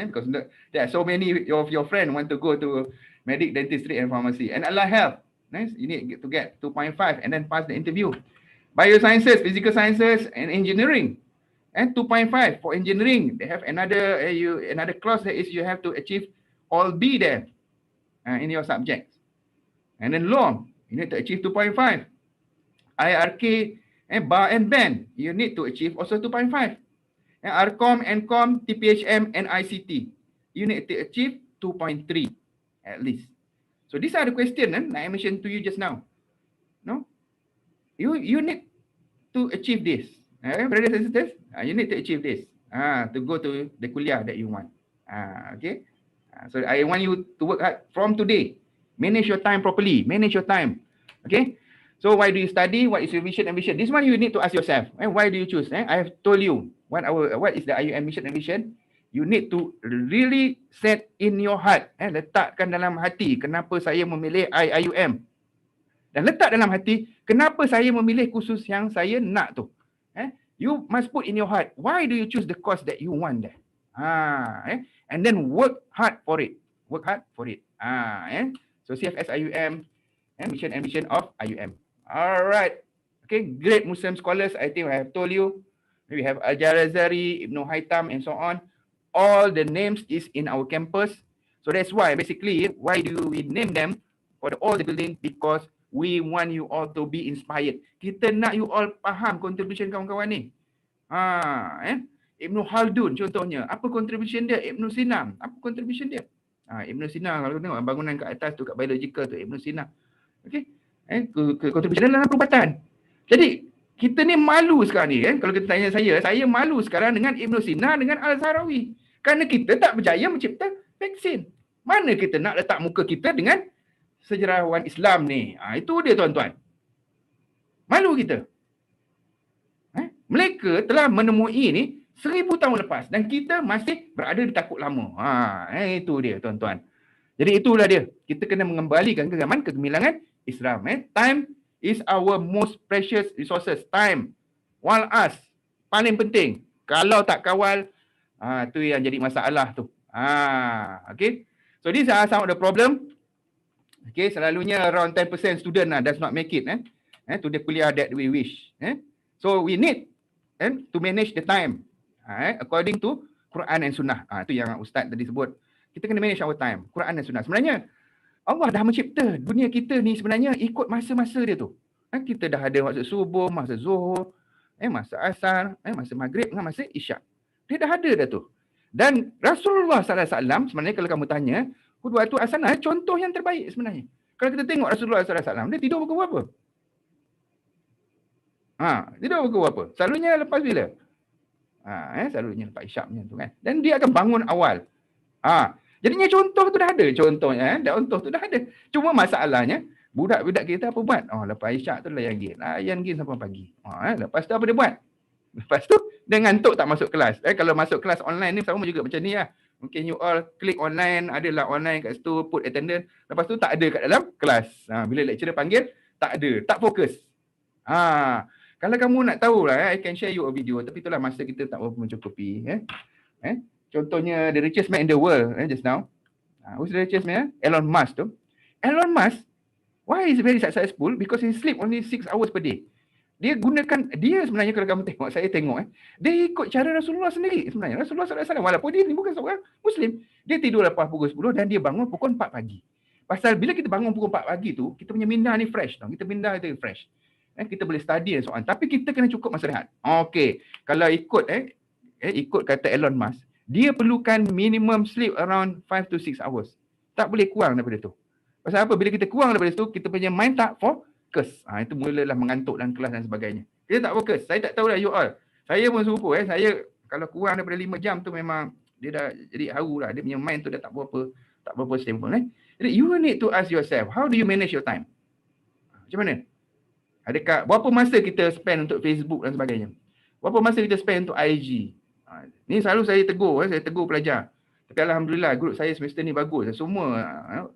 Because there are so many of your friends want to go to medic, dentistry and pharmacy. And Allah help. Nice. You need to get 2.5 and then pass the interview. Biosciences, physical sciences and engineering. And 2.5 for engineering. They have another clause that is you have to achieve all B there in your subjects. And then law, you need to achieve 2.5. IRK and bar and band, you need to achieve also 2.5. And RCOM, NCOM, TPHM and ICT, you need to achieve 2.3 at least. So these are the questions I mentioned to you just now. No, you need to achieve this. Brothers and sisters, you need to achieve this to go to the kuliah that you want. Okay. So I want you to work hard from today. Manage your time properly. Manage your time. Okay. So why do you study? What is your vision and vision? This one you need to ask yourself. Why do you choose? I have told you what is the IUM mission and vision. You need to really set in your heart. Letakkan dalam hati kenapa saya memilih IUM. Dan letak dalam hati kenapa saya memilih kursus yang saya nak tu. You must put in your heart. Why do you choose the course that you want there? And then work hard for it. Work hard for it. So CFS IUM and mission and vision of IUM. Alright. Okay, great Muslim scholars. I think I have told you. We have Al-Jarazari, Ibn Haytham and so on. All the names is in our campus. So that's why basically, why do we name them for all the building? Because we want you all to be inspired. Kita nak you all faham contribution kawan-kawan ni. Ibn Khaldun contohnya. Apa contribution dia? Ibn Sina. Apa contribution dia? Ibn Sina, kalau tengok bangunan kat atas tu, kat biological tu, Ibn Sina. Okay. Contribution dalam perubatan. Jadi, kita ni malu sekarang ni. Kalau kita tanya saya malu sekarang dengan Ibn Sina, dengan Al-Sahrawi. Kerana kita tak berjaya mencipta vaksin. Mana kita nak letak muka kita dengan sejarawan Islam ni? Itu dia tuan-tuan. Malu kita. Mereka telah menemui ni 1000 tahun lepas dan kita masih berada di takut lama. Itu dia tuan-tuan. Jadi itulah dia. Kita kena mengembalikan ke zaman kegemilangan Islam. Time is our most precious resources. Time. While us. Paling penting. Kalau tak kawal, tu yang jadi masalah tu. Okay. So these are some of the problem. Okay, selalunya around 10% student does not make it to the kuliah that we wish. So we need to manage the time according to Quran and Sunnah. Itu yang Ustaz tadi sebut. Kita kena manage our time. Quran dan Sunnah. Sebenarnya Allah dah mencipta dunia kita ni sebenarnya ikut masa-masa dia tu. Kita dah ada masa subuh, masa zuhur, masa asar, masa maghrib dengan masa isyak. Dia dah ada dah tu. Dan Rasulullah SAW sebenarnya kalau kamu tanya, Qudwatul Hasanah contoh yang terbaik sebenarnya. Kalau kita tengok Rasulullah SAW, dia tidur pukul berapa? Tidur pukul berapa? Selalunya lepas bila? Selalunya lepas isyak macam tu kan. Dan dia akan bangun awal. Jadinya contoh tu dah ada. Contohnya, contoh tu dah ada. Cuma masalahnya, budak-budak kita apa buat? Lepas isyak tu layan game sampai pagi. Lepas tu apa dia buat? Lepas tu, dia ngantuk tak masuk kelas. Kalau masuk kelas online ni sama juga macam ni lah. Mungkin you all klik online, adalah online kat situ, put attendance. Lepas tu tak ada kat dalam kelas. Bila lecturer panggil, tak ada. Tak fokus. Kalau kamu nak tahu lah, I can share you a video. Tapi itulah masa kita tak berapa mencukupi. Contohnya, the richest man in the world just now. Who's the richest man? Elon Musk tu. Elon Musk, why is very successful? Because he sleep only 6 hours per day. Dia sebenarnya kalau kamu tengok, saya tengok, dia ikut cara Rasulullah sendiri sebenarnya. Rasulullah SAW, walaupun dia ni bukan seorang Muslim, Dia tidur lepas pukul 10 dan dia bangun pukul 4 pagi. Pasal bila kita bangun pukul 4 pagi tu, kita punya minda ni fresh tau. Kita minda itu fresh. Kita boleh study dan soalan. Tapi kita kena cukup masa rehat. Okey. Kalau ikut ikut kata Elon Musk, dia perlukan minimum sleep around 5 to 6 hours. Tak boleh kurang daripada tu. Pasal apa? Bila kita kurang daripada tu, kita punya mind tak fokus. Itu mulalah mengantuk dalam kelas dan sebagainya. Kita tak fokus. Saya tak tahu dah you all. Saya pun serupa. Saya kalau kurang daripada 5 jam tu memang dia dah jadi haru lah. Dia punya mind tu dah tak berapa stable. Jadi you need to ask yourself, how do you manage your time? Macam mana? Adakah berapa masa kita spend untuk Facebook dan sebagainya? Berapa masa kita spend untuk IG? Ni selalu saya tegur pelajar. Tapi alhamdulillah grup saya semester ni bagus. Semua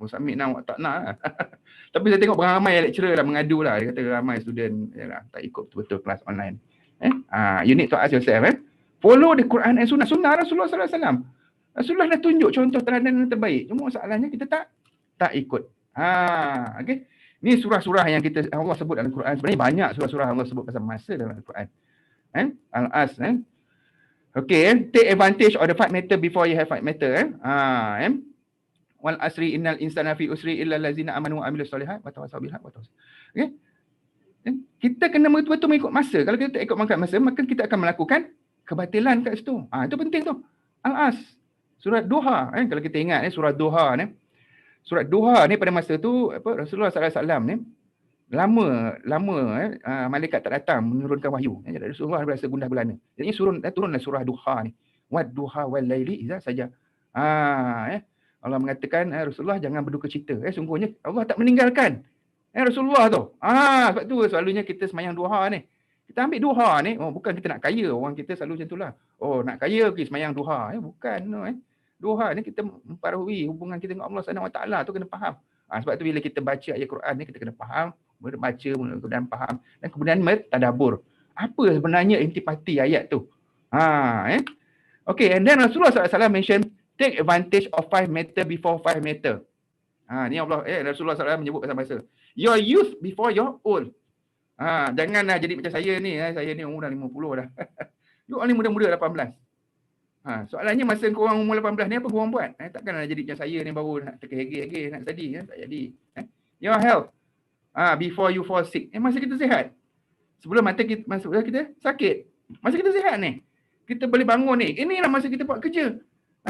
submit nak tak nak. Tapi saya tengok ramai lecturer dah mengadu lah. Dia kata ramai student tak ikut betul-betul kelas online. You need to ask yourself, follow the Quran and Sunnah. Sunnah Rasulullah SAW. Rasulullah dah tunjuk contoh teladan yang terbaik. Cuma masalahnya kita tak ikut. Okay. Ni surah-surah yang Allah sebut dalam Quran. Sebenarnya banyak surah-surah Allah sebut pasal masa dalam Quran. Al-As. Okay. Take advantage of the 5 matter before you have 5 matter. Wal asri innal insana fi usri illa allazina amanu wa amilus solihat wa tawassaw bil haqq wa tawassaw. Okay. Kita kena betul-betul mengikut masa. Kalau kita tak ikut masa, maka kita akan melakukan kebatilan kat situ. Itu penting tu. Al-As. Surat Duha. Kalau kita ingat surat Duha ni. Surat Duha ni pada masa tu Rasulullah SAW ni lama malaikat tak datang menurunkan wahyu. Jadi Rasulullah berasa gundah gulana. Jadi turunlah surah Duha ni. Wad duha wal laili idza saja. Allah mengatakan Rasulullah jangan berduka cita. Sungguhnya Allah tak meninggalkan Rasulullah tu. Sebab tu selalunya kita semayang duha ni. Kita ambil duha ni, bukan kita nak kaya. Orang kita selalu macam itulah. Nak kaya pergi semayang duha. Bukan. Duha ni kita mempengaruhi hubungan kita dengan Allah SWT tu kena faham. Sebab tu bila kita baca ayat Quran ni kita kena faham, baca dan faham dan kemudian tadabbur. Apa sebenarnya intipati ayat tu? Okay, and then Rasulullah SAW mention take advantage of 5 meter before 5 meter. Ni Allah Rasulullah SAW menyebut pasal masa. Your youth before your old. Janganlah jadi macam saya ni. Saya ni umur dah 50 dah. You ni muda-muda 18. Soalannya masa korang umur 18 ni apa korang buat? Takkanlah jadi macam saya ni baru nak terkehege-hege, nak study. Tak jadi. Your health. Before you fall sick. Masa kita sihat. Sebelum kita sakit. Masa kita sihat ni. Kita boleh bangun ni. Inilah masa kita buat kerja.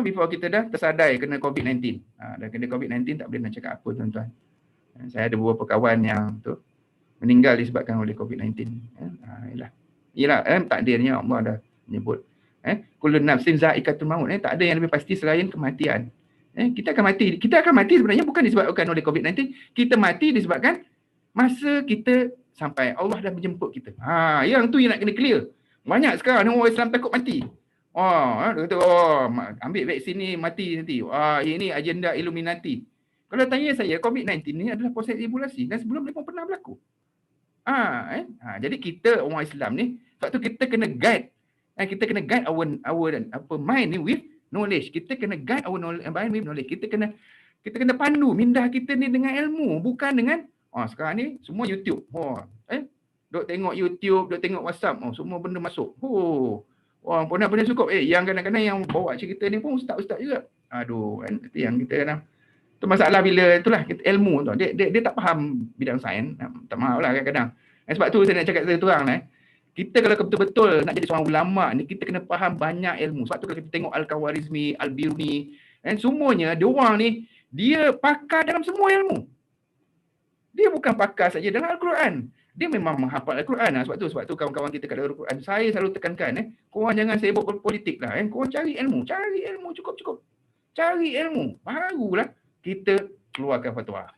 Before kita dah tersadai kena COVID-19. Dah kena COVID-19 tak boleh nak cakap apa tuan-tuan. Saya ada beberapa kawan yang tu meninggal disebabkan oleh COVID-19. Yalah, takdirnya Allah dah menyebut. Kullu nafsin za'iqatul maut. Tak ada yang lebih pasti selain kematian. Kita akan mati. Kita akan mati sebenarnya bukan disebabkan oleh COVID-19. Kita mati disebabkan masa kita sampai. Allah dah menjemput kita. Yang tu yang nak kena clear. Banyak sekarang orang Islam takut mati. Dia kata, ambil vaksin ni mati nanti. Ini agenda Illuminati. Kalau tanya saya, COVID-19 ni adalah proses evolusi dan sebelum ni pun pernah berlaku. Jadi kita orang Islam ni, sebab tu kita kena guide. Kita kena guide our mind ni with knowledge. Kita kena guide our mind with knowledge. Kita kena pandu minda kita ni dengan ilmu, bukan dengan sekarang ni semua YouTube. Duk tengok YouTube, duk tengok WhatsApp, semua benda masuk. Pernah cukup. Yang kadang-kadang yang bawa cerita ni pun ustaz-ustaz juga. Itu yang kita kadang tu masalah bila itulah kita ilmu tu. Dia tak faham bidang sains. Tak maaf lah kadang-kadang. Sebab tu saya nak cakap terang kita kalau betul-betul nak jadi seorang ulama ni, kita kena faham banyak ilmu. Sebab tu kalau kita tengok Al-Khawarizmi, Al-Biruni, semuanya, diorang ni, dia pakar dalam semua ilmu. Dia bukan pakar saja dalam Al-Quran. Dia memang menghafal Al-Quran. Sebab tu kawan-kawan kita kat Al-Quran, saya selalu tekankan, korang jangan sibuk berpolitik lah. Korang cari ilmu cukup. Cari ilmu. Barulah kita keluarkan fatwa.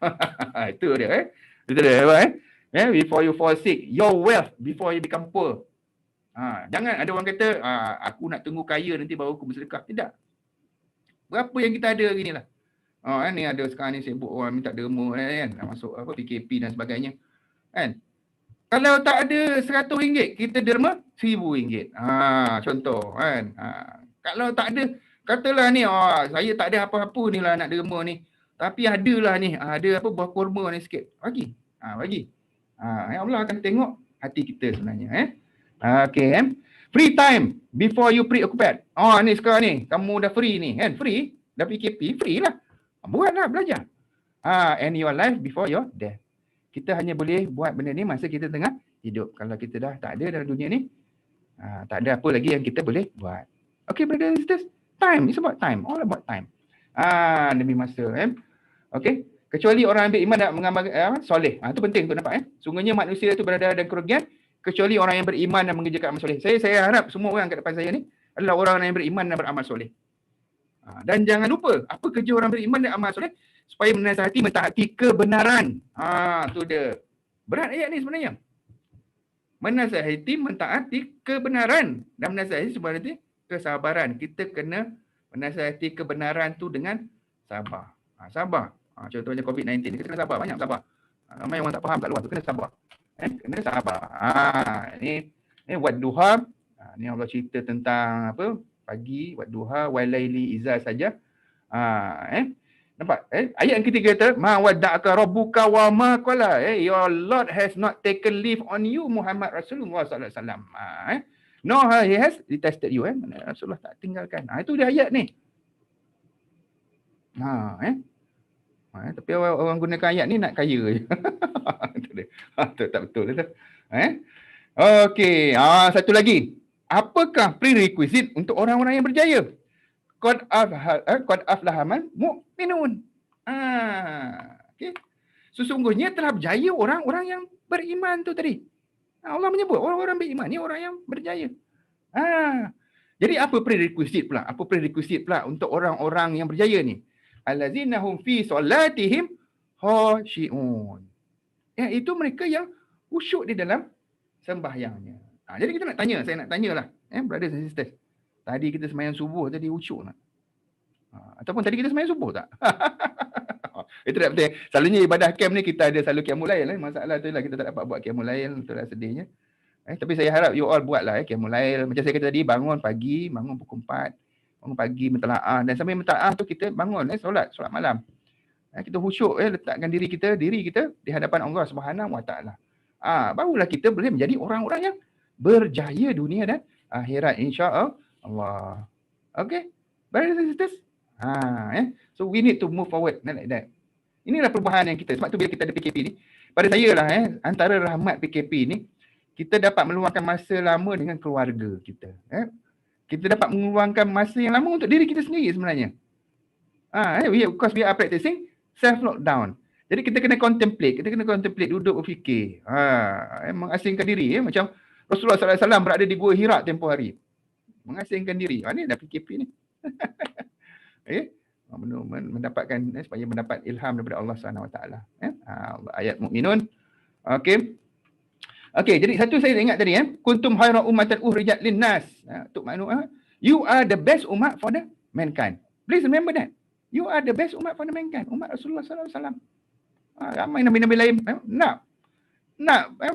Itu dia. Itu dia. Before you fall sick, your wealth before you become poor. Jangan ada orang kata, aku nak tunggu kaya nanti baru aku bersedekah. Tidak. Berapa yang kita ada hari ni lah. Ni ada sekarang ni sibuk orang minta derma nak masuk PKP dan sebagainya. Kalau tak ada RM100, kita derma RM1,000. Contoh kalau tak ada, katalah ni saya tak ada apa-apa ni lah nak derma ni. Tapi adalah ni, ada buah kurma ni sikit. Bagi. Allah akan tengok hati kita sebenarnya. Okay. Free time before you preoccupied. Ni sekarang ni, kamu dah free ni. Free? dah PKP, free lah. Buatlah, belajar. And your life before your death. Kita hanya boleh buat benda ni masa kita tengah hidup. Kalau kita dah tak ada dalam dunia ni, tak ada apa lagi yang kita boleh buat. Okay, brothers and sisters, time. It's about time. All about time. Demi masa. Okay. Kecuali orang yang beriman nak mengamalkan soleh. Itu penting untuk nampak. Sungguhnya manusia itu berada dalam kerugian kecuali orang yang beriman dan mengerjakan amal soleh. Saya harap semua orang kat depan saya ni adalah orang yang beriman dan beramal soleh. Dan jangan lupa, apa kerja orang beriman dan amal soleh? Supaya menasihati, mentaati kebenaran. Tu dia. Berat ayat ni sebenarnya. Menasihati, mentaati kebenaran. Dan menasihati sebenarnya kesabaran. Kita kena menasihati kebenaran tu dengan sabar. Sabar. Contohnya COVID-19. Kita kena sabar. Banyak sabar. Ramai orang tak faham kat luar tu. Kena sabar. Kena sabar. Ini wadduha. Ni Allah cerita tentang apa? Pagi, wadduha, walaili iza saja. Nampak? Ayat yang ketiga kata, ma wadda'aka rabbuka wa ma qala. Your Lord has not taken leave on you, Muhammad Rasulullah sallallahu alaihi wasallam. No, he has detested you. Rasulullah tak tinggalkan. Itu dia ayat ni. Tapi orang gunakan ayat ni nak kaya je. Tak betul. Okey, satu lagi. Apakah prerequisite untuk orang-orang yang berjaya? Qad aflaha man mu'minun. Okay. Sesungguhnya telah berjaya orang-orang yang beriman tu tadi. Allah menyebut orang-orang beriman ni orang yang berjaya. Jadi apa prerequisite pula? Apa prerequisite pula untuk orang-orang yang berjaya ni? Allazina hum fi solatihim khashi'un. Itu mereka yang khusyuk di dalam sembahyangnya. Jadi kita nak tanya, saya nak tanyalah, brothers and sisters. Tadi kita sembahyang subuh tadi khusyuk tak? Ataupun tadi kita sembahyang subuh tak? Itu tak penting. Selalunya ibadah camp ni kita ada selalu qiyamul lail. Masalah tu lah kita tak dapat buat qiyamul lail, itulah sedihnya. Tapi saya harap you all buatlah qiyamul lail. Macam saya kata tadi, bangun pagi, bangun pukul 4. Bangun pagi mentelaah, dan sambil mentelaah tu kita bangun solat malam. Kita khusyuk letakkan diri kita di hadapan Allah Subhanahu Wa Taala. Barulah kita boleh menjadi orang-orang yang berjaya dunia dan akhirat, insya-Allah. Okay? Brothers and sisters. So we need to move forward like that. Inilah perubahan yang kita, sebab tu bila kita ada PKP ni, pada saya lah antara rahmat PKP ni, kita dapat meluangkan masa lama dengan keluarga kita. Kita dapat meluangkan masa yang lama untuk diri kita sendiri sebenarnya. Because we are practicing self-lockdown. Jadi kita kena contemplate, duduk berfikir. Mengasingkan diri. Macam Rasulullah SAW berada di Gua Hira tempoh hari. Mengasingkan diri. Ini dah PKP ni. Mendapatkan, supaya mendapat ilham daripada Allah SWT. Ayat Mukminun. Okey, jadi satu saya ingat tadi kuntum khairu ummatan ukhrijat linnas. Untuk manusia, you are the best umat for the mankind. Please remember that. You are the best umat for the mankind. Umat Rasulullah sallallahu alaihi wasallam. Ramai nabi-nabi lain nak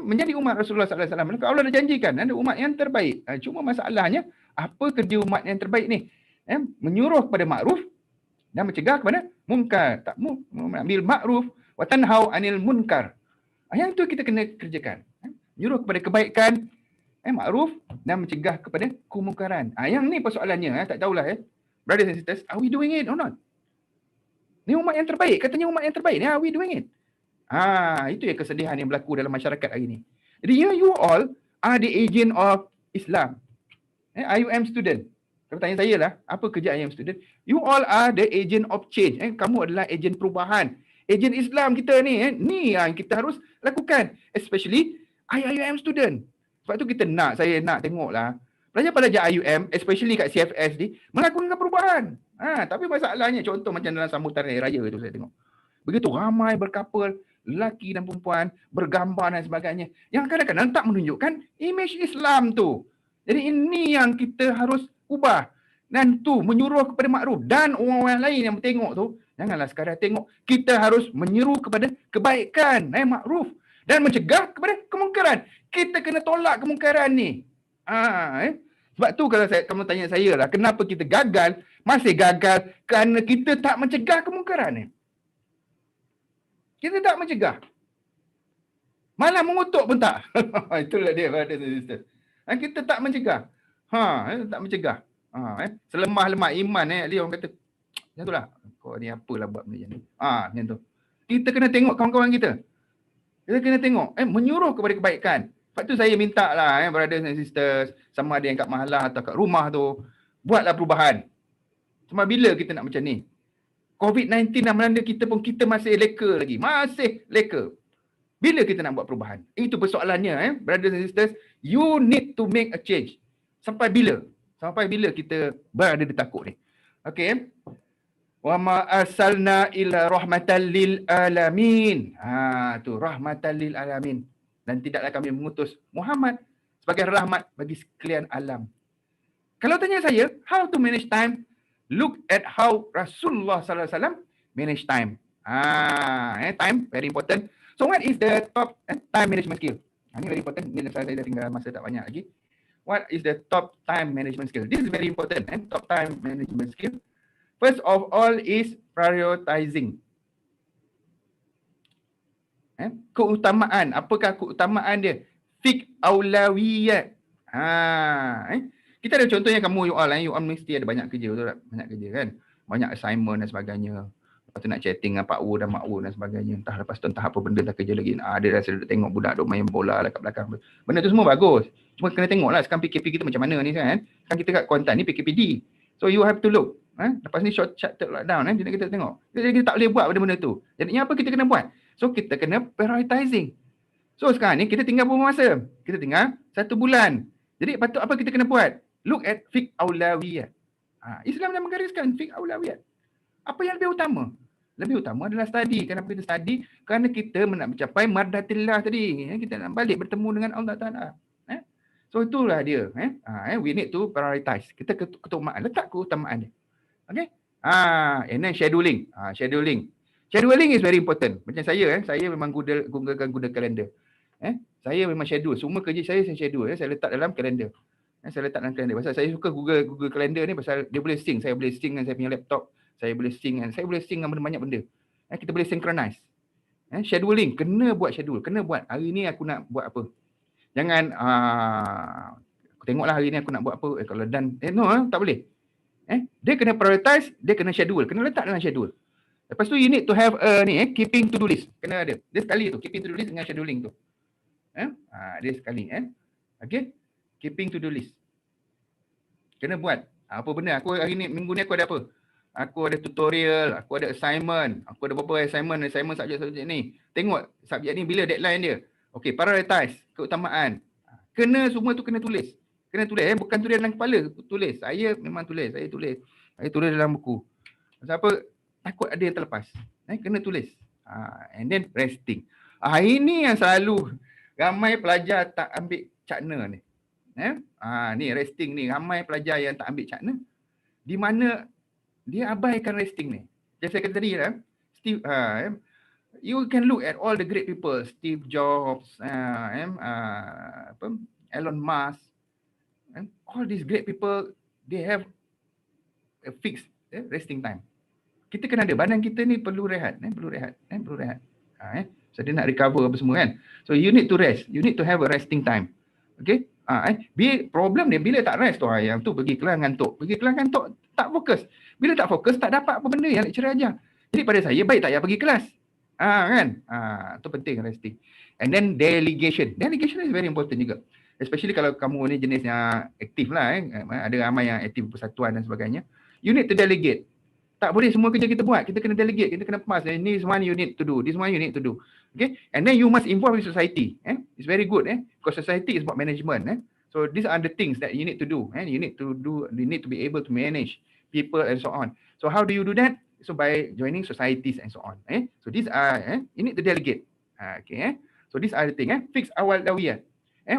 menjadi umat Rasulullah sallallahu alaihi wasallam. Allah dah janjikan ada umat yang terbaik. Cuma masalahnya apa kerja umat yang terbaik ni? Menyuruh kepada makruf dan mencegah kepada munkar. Tak mengambil makruf wa tanhau anil munkar. Yang tu kita kena kerjakan. Menyuruh kepada kebaikan, makruf dan mencegah kepada kemungkaran. Yang ni persoalannya, tak tahulah brothers and sisters, are we doing it or not? Ni umat yang terbaik, katanya umat yang terbaik ni, are we doing it? Itu yang kesedihan yang berlaku dalam masyarakat hari ni. Jadi you all are the agent of Islam. IUM student. Kalau tanya saya lah, apa kerja IUM student? You all are the agent of change. Kamu adalah agent perubahan. Agent Islam kita ni, ni yang kita harus lakukan. Especially IUM student. Sebab tu saya nak tengoklah pelajar-pelajar IUM, especially kat CFS ni, melakukan perubahan. Tapi masalahnya, contoh macam dalam sambutan raya tu saya tengok. Begitu ramai berkapal, lelaki dan perempuan, bergambar dan sebagainya. Yang kadang-kadang tak menunjukkan image Islam tu. Jadi ini yang kita harus ubah. Dan tu menyuruh kepada makruf. Dan orang-orang lain yang tengok tu, janganlah sekadar tengok. Kita harus menyeru kepada kebaikan, makruf. Dan mencegah kepada kemungkaran. Kita kena tolak kemungkaran ni. Sebab tu kalau kamu tanya saya lah, kenapa kita gagal? Masih gagal kerana kita tak mencegah kemungkaran ni. Kita tak mencegah. Malah mengutuk pun tak. Itulah dia, brothers and sisters. Kita tak mencegah. Tak mencegah. Selemah-lemah iman, dia orang kata, Macam tu lah. Kau ni apalah buat benda macam ni. Macam tu. Kita kena tengok kawan-kawan kita. Kita kena tengok. Menyuruh kepada kebaikan. Lepas tu saya minta lah, brothers and sisters, sama ada yang kat mahalah atau kat rumah tu, buatlah perubahan. Cuma bila kita nak macam ni? COVID-19 dah melanda kita pun kita masih leka lagi. Masih leka. Bila kita nak buat perubahan? Itu persoalannya, brothers and sisters. You need to make a change. Sampai bila? Sampai bila kita berada di takut ni? Okay. Wa ma arsalna illa rahmatan lil alamin. Tu rahmatan lil alamin. Dan tidaklah kami mengutus Muhammad sebagai rahmat bagi sekalian alam. Kalau tanya saya, how to manage time? Look at how Rasulullah sallallahu alaihi wasallam manage time. Time very important. So what is the top time management skill? Ini very important. Ini saya dah tinggal masa tak banyak lagi. What is the top time management skill? This is very important. Top time management skill. First of all is prioritizing. Keutamaan. Apakah keutamaan dia? Fiqh aulawiyat. Kita ada contohnya kamu you all mesti ada banyak kerja, betul tak? Banyak kerja kan? Banyak assignment dan sebagainya. Lepas tu nak chatting dengan Pak Wu dan Mak Wu dan sebagainya. Entah lepas tu entah apa benda dah kerja lagi. Dia rasa dia tengok budak duk main bola lah kat belakang. Benda tu semua bagus. Cuma kena tengoklah sekarang PKP kita macam mana ni kan? Kan kita kat Kuantan ni PKPD. So you have to look. Lepas ni short chapter lockdown jadi kita tengok. Jadi kita tak boleh buat benda-benda tu. Jadi apa kita kena buat? So kita kena prioritizing. So sekarang ni kita tinggal berapa masa? Kita tinggal 1 bulan. Jadi patut apa kita kena buat? Look at fiqh aulawiyat. Islam dah menggariskan fiqh aulawiyat. Apa yang lebih utama? Lebih utama adalah study. Kenapa kita study? Kerana kita nak mencapai mardatillah tadi. Kita nak balik bertemu dengan Allah Ta'ala. So itulah dia. We need to prioritize. Kita keutamaan. Letak keutamaan dia. Okay? And then scheduling. Scheduling is very important. Macam saya memang guna kalender. Saya memang schedule. Semua kerja saya schedule. Saya letak dalam kalender. Saya letak dalam kalender. Pasal saya suka Google kalender ni pasal dia boleh sync. Saya boleh sync dengan saya punya laptop. Saya boleh sync dengan banyak benda. Kita boleh synchronize. Scheduling. Kena buat schedule. Kena buat. Hari ni aku nak buat apa. Jangan aku tengoklah hari ni aku nak buat apa. Kalau done. Tak boleh. Dia kena prioritize. Dia kena schedule. Kena letak dalam schedule. Lepas tu you need to have keeping to do list. Kena ada. Dia sekali tu. Keeping to do list dengan scheduling tu. Dia sekali. Okay. Keeping to do list. Kena buat. Apa benda? Aku hari ni, minggu ni aku ada apa? Aku ada tutorial, aku ada assignment. Aku ada beberapa assignment subjek-subjek ni. Tengok subjek ni bila deadline dia. Okay, prioritize. Keutamaan. Kena semua tu kena tulis. Kena tulis. Bukan tulis dalam kepala. Tulis. Saya memang tulis. Saya tulis dalam buku. Pasal apa? Takut ada yang terlepas. Kena tulis. And then resting. Ini yang selalu ramai pelajar tak ambil cakna ni. Ni resting ni. Ramai pelajar yang tak ambil cakna. Di mana dia abaikan resting ni. Macam saya kata tadi you can look at all the great people. Steve Jobs, Elon Musk. All these great people, they have a fixed resting time. Kita kena ada. Badan kita ni perlu rehat. Perlu rehat. So dia nak recover apa semua kan. So you need to rest. You need to have a resting time. Okay. Problem dia bila tak rest tu yang tu pergi kelas ngantuk. Tak fokus. Bila tak fokus tak dapat apa benda yang lecturer ajar. Jadi pada saya baik tak payah pergi kelas. Kan? Tu penting resting. And then delegation. Delegation is very important juga. Especially kalau kamu ni jenis yang aktif lah. Ada ramai yang aktif persatuan dan sebagainya. You need to delegate. Tak boleh semua kerja kita buat. Kita kena delegate. Kita kena pass. This one you need to do. This one you need to do. Okay. And then you must involve with society. It's very good. Because society is about management. So these are the things that you need to do. You need to be able to manage people and so on. So how do you do that? So by joining societies and so on. So these are, you need to delegate. Okay. So these are the things. Fix awal dawiyah.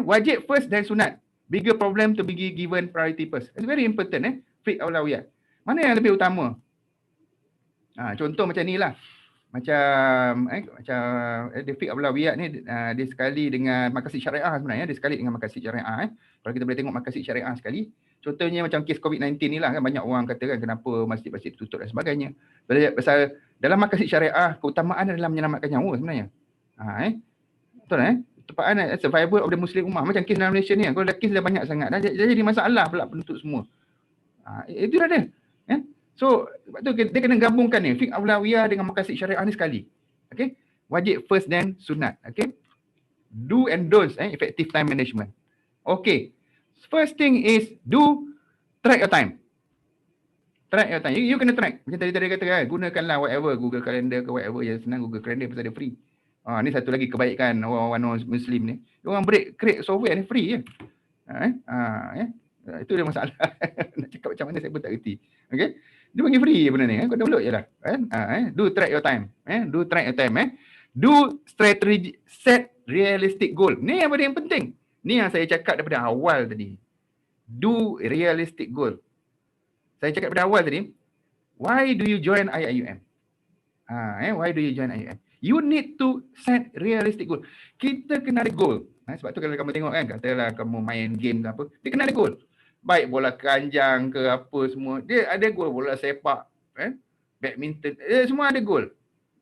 Wajib first dan sunat. Bigger problem to be given priority first. It's very important. Fix awal dawiyah. Mana yang lebih utama? Contoh macam ni lah. Macam dia fiqh aulawiyat ni dia sekali dengan maqasid syariah sebenarnya. Dia sekali dengan maqasid syariah. Kalau kita boleh tengok maqasid syariah sekali. Contohnya macam kes COVID-19 ni lah kan. Banyak orang kata kan kenapa masjid-masjid tutup dan sebagainya. Pasal dalam maqasid syariah keutamaan adalah menyelamatkan nyawa sebenarnya. Betul Tepaan survival of the Muslim Ummah. Macam kes dalam Malaysia ni. Kalau kes dah banyak sangat. Dah jadi masalah pula penuntut semua. Itu dah ada. So sebab tu dia kena gabungkan ni fiqh aulawiyah dengan maqasid syariah ni sekali. Okay, wajib first then sunat. Okay, do and don'ts effective time management. Okay, first thing is track your time. Track your time. You kena track. Macam tadi kata kan, gunakanlah whatever, Google Calendar ke whatever yang senang. Google Calendar pasal dia free. Ni satu lagi kebaikan orang-orang Muslim ni. Orang create software ni free je. Itu dia masalah. Nak cakap macam mana saya pun tak reti. Okay, dia bagi free je benda ni. Kau download je lah. Do track your time. Do track your time. Do strategy, set realistic goal. Ni yang paling penting. Ni yang saya cakap daripada awal tadi. Do realistic goal. Saya cakap pada awal tadi, why do you join IIUM? Why do you join IIUM? You need to set realistic goal. Kita kena ada goal. Sebab tu kalau kamu tengok kan, katalah kamu main game ke apa, dia kena ada goal. Baik bola keranjang ke apa semua, dia ada goal. Bola sepak, badminton, semua ada goal.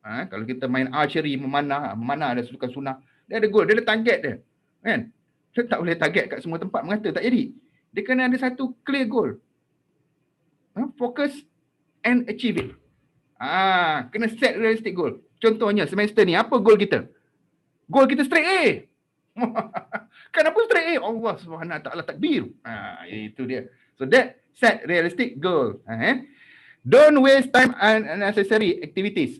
Kalau kita main archery, memanah ada sukan sunah, dia ada goal, dia ada target dia. Kan? Dia tak boleh target kat semua tempat mengata, tak jadi. Dia kena ada satu clear goal. Focus and achieve it. Kena set realistic goal. Contohnya semester ni apa goal kita? Goal kita straight A. Kenapa straight A? Allah Subhanahu Taala takbir. Itu dia. So that set realistic goal. Don't waste time on unnecessary activities.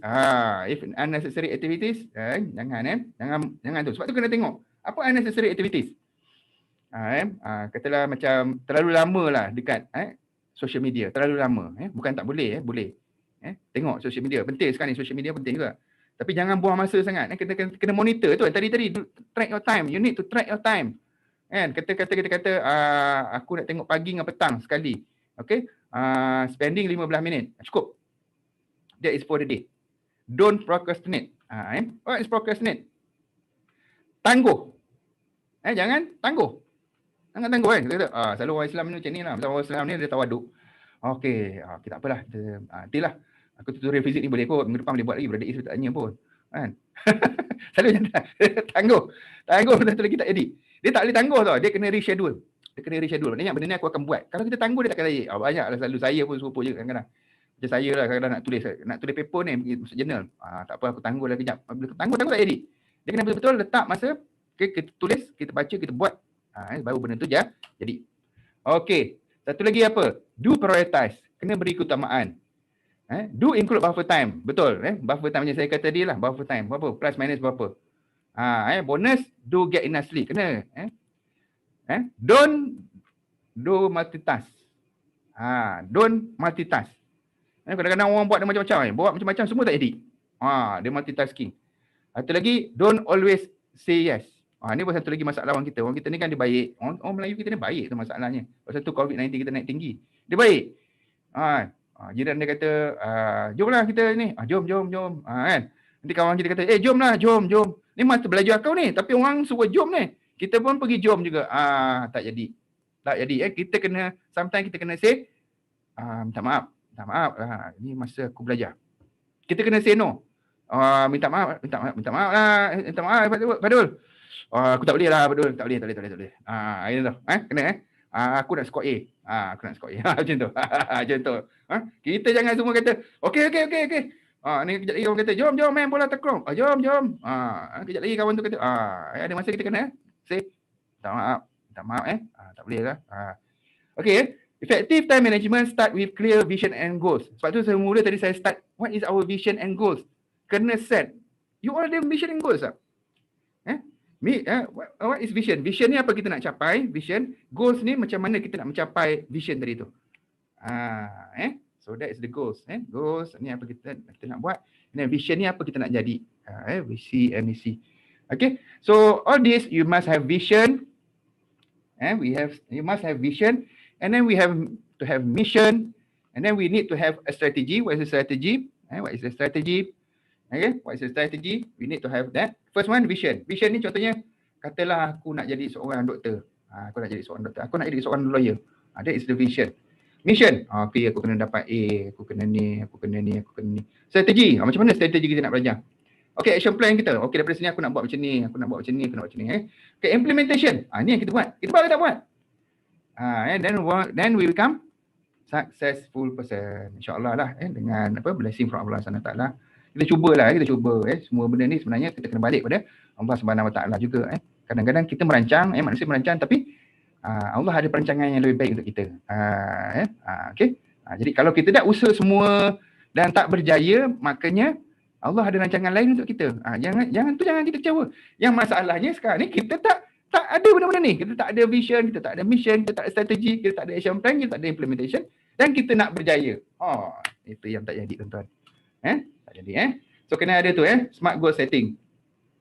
If unnecessary activities, jangan tu. Sebab tu kena tengok apa unnecessary activities. Katalah macam terlalu lama lah dekat social media, terlalu lama. Bukan tak boleh, boleh. Tengok social media, penting sekarang ni, social media penting juga. Tapi jangan buang masa sangat. Kena monitor tu. Tadi track your time. You need to track your time. Kita kata aku nak tengok pagi dengan petang sekali. Okay, spending 15 minit. Cukup. That is for the day. Don't procrastinate. What is procrastinate? Tangguh. Jangan tangguh. Jangan tangguh kan. Kita kata, selalu orang Islam ni macam ni lah. Macam orang Islam ni dia tawaduk. Okey, tak apalah. Nantilah. Aku tutorial fizik ni boleh kot. Minggu depan boleh buat lagi. Brother Is tak tanya pun. Kan? Selalu macam tu. Tangguh. Tangguh satu lagi tak jadi. Dia tak boleh tangguh tau. Dia kena reschedule. Maknanya benda ni aku akan buat. Kalau kita tangguh dia takkan jadi. Banyak lah selalu saya pun serupa je kadang-kadang. Macam saya lah kadang-kadang nak tulis paper ni masuk jurnal. Tak apa aku tangguh lah kejap. Bila tangguh tak jadi. Dia kena betul-betul letak masa kita tulis, kita baca, kita buat. Baru benda tu je jadi. Okey. Satu lagi apa? Do prioritize. Kena beri keutamaan. Do include buffer time. Betul. Buffer time macam saya kata tadi lah. Buffer time. Berapa? Plus minus berapa? Bonus. Do get enough sleep. Kena. Don't do multitask. Don't multitask. Kadang-kadang orang buat dia macam-macam. Buat macam-macam semua tak jadi. Dia multitasking. Satu lagi, don't always say yes. Ni pun satu lagi masalah orang kita. Orang kita ni kan dia baik. Orang Melayu kita ni baik tu masalahnya. Pasal tu COVID-19 kita naik tinggi. Dia baik. Jiran dia kata, jomlah kita ni. Jom. Kan? Nanti kawan kita kata, jomlah, jom. Ni masa belajar kau ni. Tapi orang suruh jom ni. Kita pun pergi jom juga. Tak jadi. Kita kena, sometimes kita kena say, minta maaf. Ni masa aku belajar. Kita kena say no. Minta maaf lah. Padul. Aku tak boleh lah, Badul. Tak boleh. Ini tu. Kena aku nak skor A. Aku nak skor A. Macam tu. Macam tu. Kita jangan semua kata, okey. Ni kejap lagi orang kata, jom main bola takraw. Jom. Kejap lagi kawan tu kata, ada masa kita kena say, minta maaf. Tak boleh lah. Okey. Effective time management start with clear vision and goals. Sebab tu saya mula tadi saya start, what is our vision and goals? Kena set. You all have vision and goals tak? What is vision? Vision ni apa kita nak capai? Vision. Goals ni macam mana kita nak mencapai vision tadi tu. So that is the goals. Goals ni apa kita nak buat. And then vision ni apa kita nak jadi. We see and we see. Okay. So all this you must have vision. You must have vision. And then we have to have mission. And then we need to have a strategy. What is the strategy? What is the strategy? Okay, what is the strategy? We need to have that. First one, vision. Vision ni contohnya, katalah aku nak jadi seorang doktor. Aku nak jadi seorang lawyer. That is the vision. Mission. Okay, aku kena dapat A. Aku kena ni. Strategi. Macam mana strategi kita nak belajar? Okay, action plan kita. Okay, daripada sini aku nak buat macam ni. Okay, implementation. Ni yang kita buat. Kita buat ke tak buat? Then we become successful person. InsyaAllah lah dengan blessing from Allah SWT. Kita cubalah, kita cuba semua benda ni sebenarnya kita kena balik pada Allah Subhanahu Wa Taala juga. Kadang-kadang kita merancang, manusia merancang, tapi Allah ada perancangan yang lebih baik untuk kita. Okey. Jadi kalau kita dah usaha semua dan tak berjaya, makanya Allah ada rancangan lain untuk kita. Jangan kita kecewa. Yang masalahnya sekarang ni kita tak ada benda-benda ni. Kita tak ada vision, kita tak ada mission, kita tak ada strategi, kita tak ada action plan, kita tak ada implementation, dan kita nak berjaya. Itu yang tak jadi, tuan-tuan. Tak jadi. So kena ada tu smart goal setting.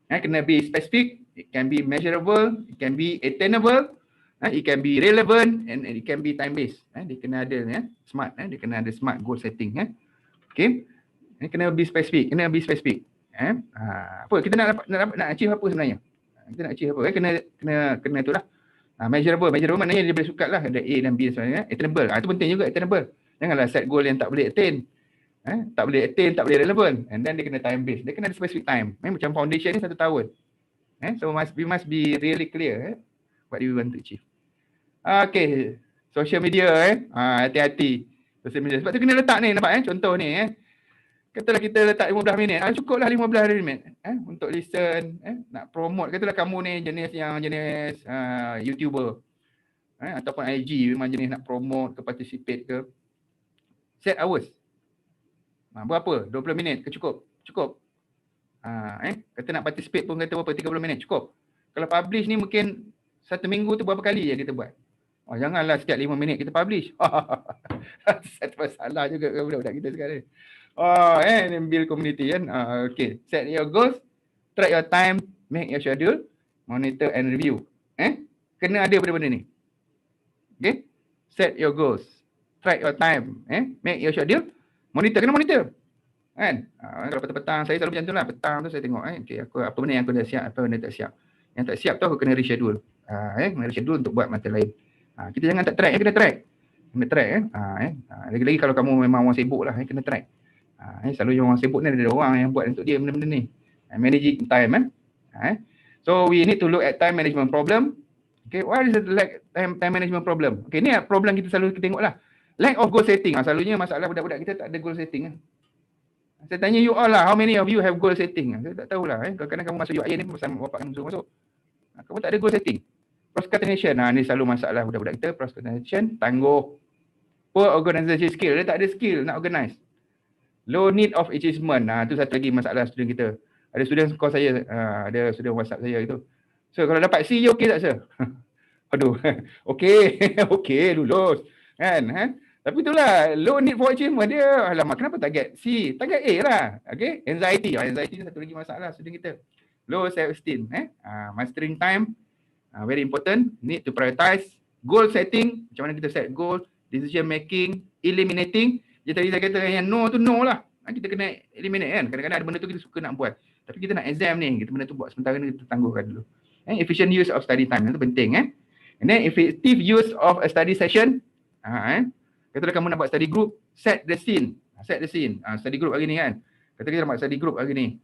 Kena be specific, it can be measurable, it can be attainable, it can be relevant, and it can be time based. Dia kena ada smart, dia kena ada smart goal setting. Okay. Kena be specific, apa kita nak achieve apa sebenarnya? Kita nak achieve apa? Kena itulah. Measurable maknanya dia boleh sukat lah, ada A dan B sebenarnya. Attainable, itu penting juga, attainable. Janganlah set goal yang tak boleh attain. Tak boleh attain, tak boleh relevant. And then dia kena time based. Dia kena ada specific time. Macam foundation ni 1 tahun. So we must be really clear what we want to achieve. Okay, social media hati-hati. Social media. Sebab tu kena letak ni, nampak contoh ni katalah kita letak 15 minit. Cukuplah 15 minit untuk listen, nak promote. Katalah kamu ni jenis YouTuber ataupun IG, memang jenis nak promote ke participate ke. Set hours. Berapa? 20 minit ke cukup? Cukup. Kata nak participate pun kata berapa? 30 minit cukup. Kalau publish ni mungkin 1 minggu tu berapa kali yang kita buat? Janganlah setiap 5 minit kita publish. Satu masalah juga budak-budak kita sekarang. Ni build community kan. Okay. Set your goals, track your time, make your schedule, monitor and review. Kena ada benda-benda ni. Okay. Set your goals, track your time, make your schedule, kena monitor. Kan? Kalau petang-petang saya selalu macam tu lah. Petang tu saya tengok okay, apa benda yang aku dah siap, apa benda tak siap. Yang tak siap tu aku kena reschedule. Kena reschedule untuk buat mata lain. Kita jangan tak track, kena track. Kena track lagi-lagi kalau kamu memang orang sibuk lah, kena track. Selalu orang sibuk ni ada orang yang buat untuk dia benda-benda ni. Managing time. So we need to look at time management problem. Okay, what is the time management problem? Okay, ni problem kita selalu kita tengok lah. Lack of goal setting. Selalunya masalah budak-budak kita tak ada goal setting. Saya tanya you all lah, how many of you have goal setting? Saya tak tahulah. Kadang-kadang kamu masuk UIA ni pasal bapak kamu suruh masuk. Kamu tak ada goal setting. Procrastination. Ni selalu masalah budak-budak kita. Procrastination, tangguh. Poor organization skill. Dia tak ada skill nak organize. Low need of achievement. Tu satu lagi masalah student kita. Ada student call saya, ada student WhatsApp saya gitu. So kalau dapat C, okey tak sir? Aduh, okey, lulus. Kan? Tapi itulah, low need for achievement dia. Alamak, kenapa target C? Target A lah. Okay? Anxiety ni satu lagi masalah student kita. Low self-esteem. Mastering time, very important. Need to prioritize. Goal setting, macam mana kita set goal. Decision making, eliminating. Dia tadi saya kata yang no tu no lah. Kita kena eliminate kan. Kadang-kadang ada benda tu kita suka nak buat. Tapi kita nak exam ni, kita benda tu buat sementara ni kita tangguhkan dulu. Efficient use of study time, itu penting. And then effective use of a study session. Katalah kamu nak buat study group, set the scene. Study group hari ni kan. Kata kita nak buat study group hari ni.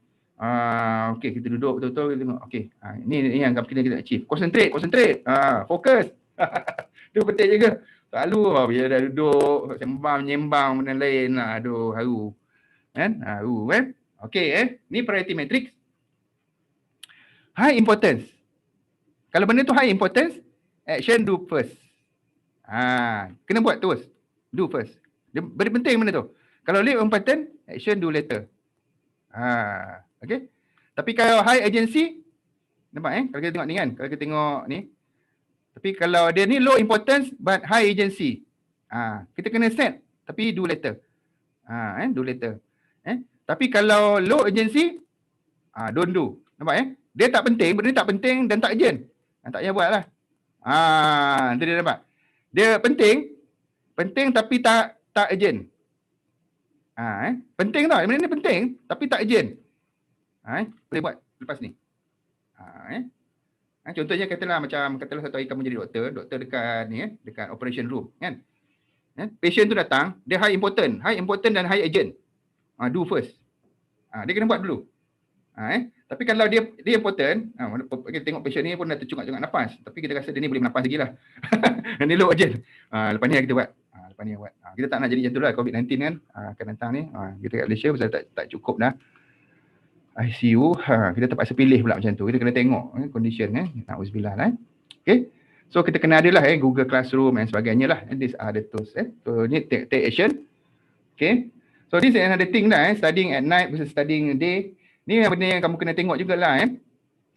Okay, kita duduk betul-betul, kita tengok. Okay, ni yang kita achieve. Concentrate. Fokus. Itu penting juga. Selalu bila dah duduk, sembang-menyembang benda lain. Aduh, haru. Kan? Haru kan? Okay, ni priority matrix. High importance. Kalau benda tu high importance, action do first. Kena buat terus. Do first. Dia benda penting benda tu. Kalau low important, action do later. Okay. Tapi kalau high urgency, nampak kalau kita tengok ni kan, kalau kita tengok ni. Tapi kalau dia ni low importance but high urgency. Kita kena set tapi do later. Do later. Tapi kalau low urgency, don't do. Nampak Dia tak penting, benda tak penting dan tak urgent. Tak payah buat lah. Nanti dia nampak. Dia penting tapi tak urgent. Penting tau, benda ni penting tapi tak urgent. Boleh buat lepas ni. Contohnya katalah satu hari kamu jadi doktor dekat ni dekat operation room kan. Patient tu datang, dia high important dan high urgent. Do first. Dia kena buat dulu. Tapi kalau dia important, kita tengok patient ni pun dah tercungak-cungak nafas, tapi kita rasa dia ni boleh bernafas lagi lah. Ni low urgent. Lepas ni kita buat. apa ni buat. Kita tak nak jadi macam tu lah, COVID-19 kan akan datang ni. Kita kat Malaysia pasal tak cukup dah ICU, kita terpaksa pilih pula macam tu. Kita kena tengok condition na'udzubillah lah. Okay, so kita kena ada lah Google Classroom dan sebagainya lah. These are the tools. So need take action. Okay, so this is another thing lah, studying at night versus studying day. Ni yang benda yang kamu kena tengok jugalah.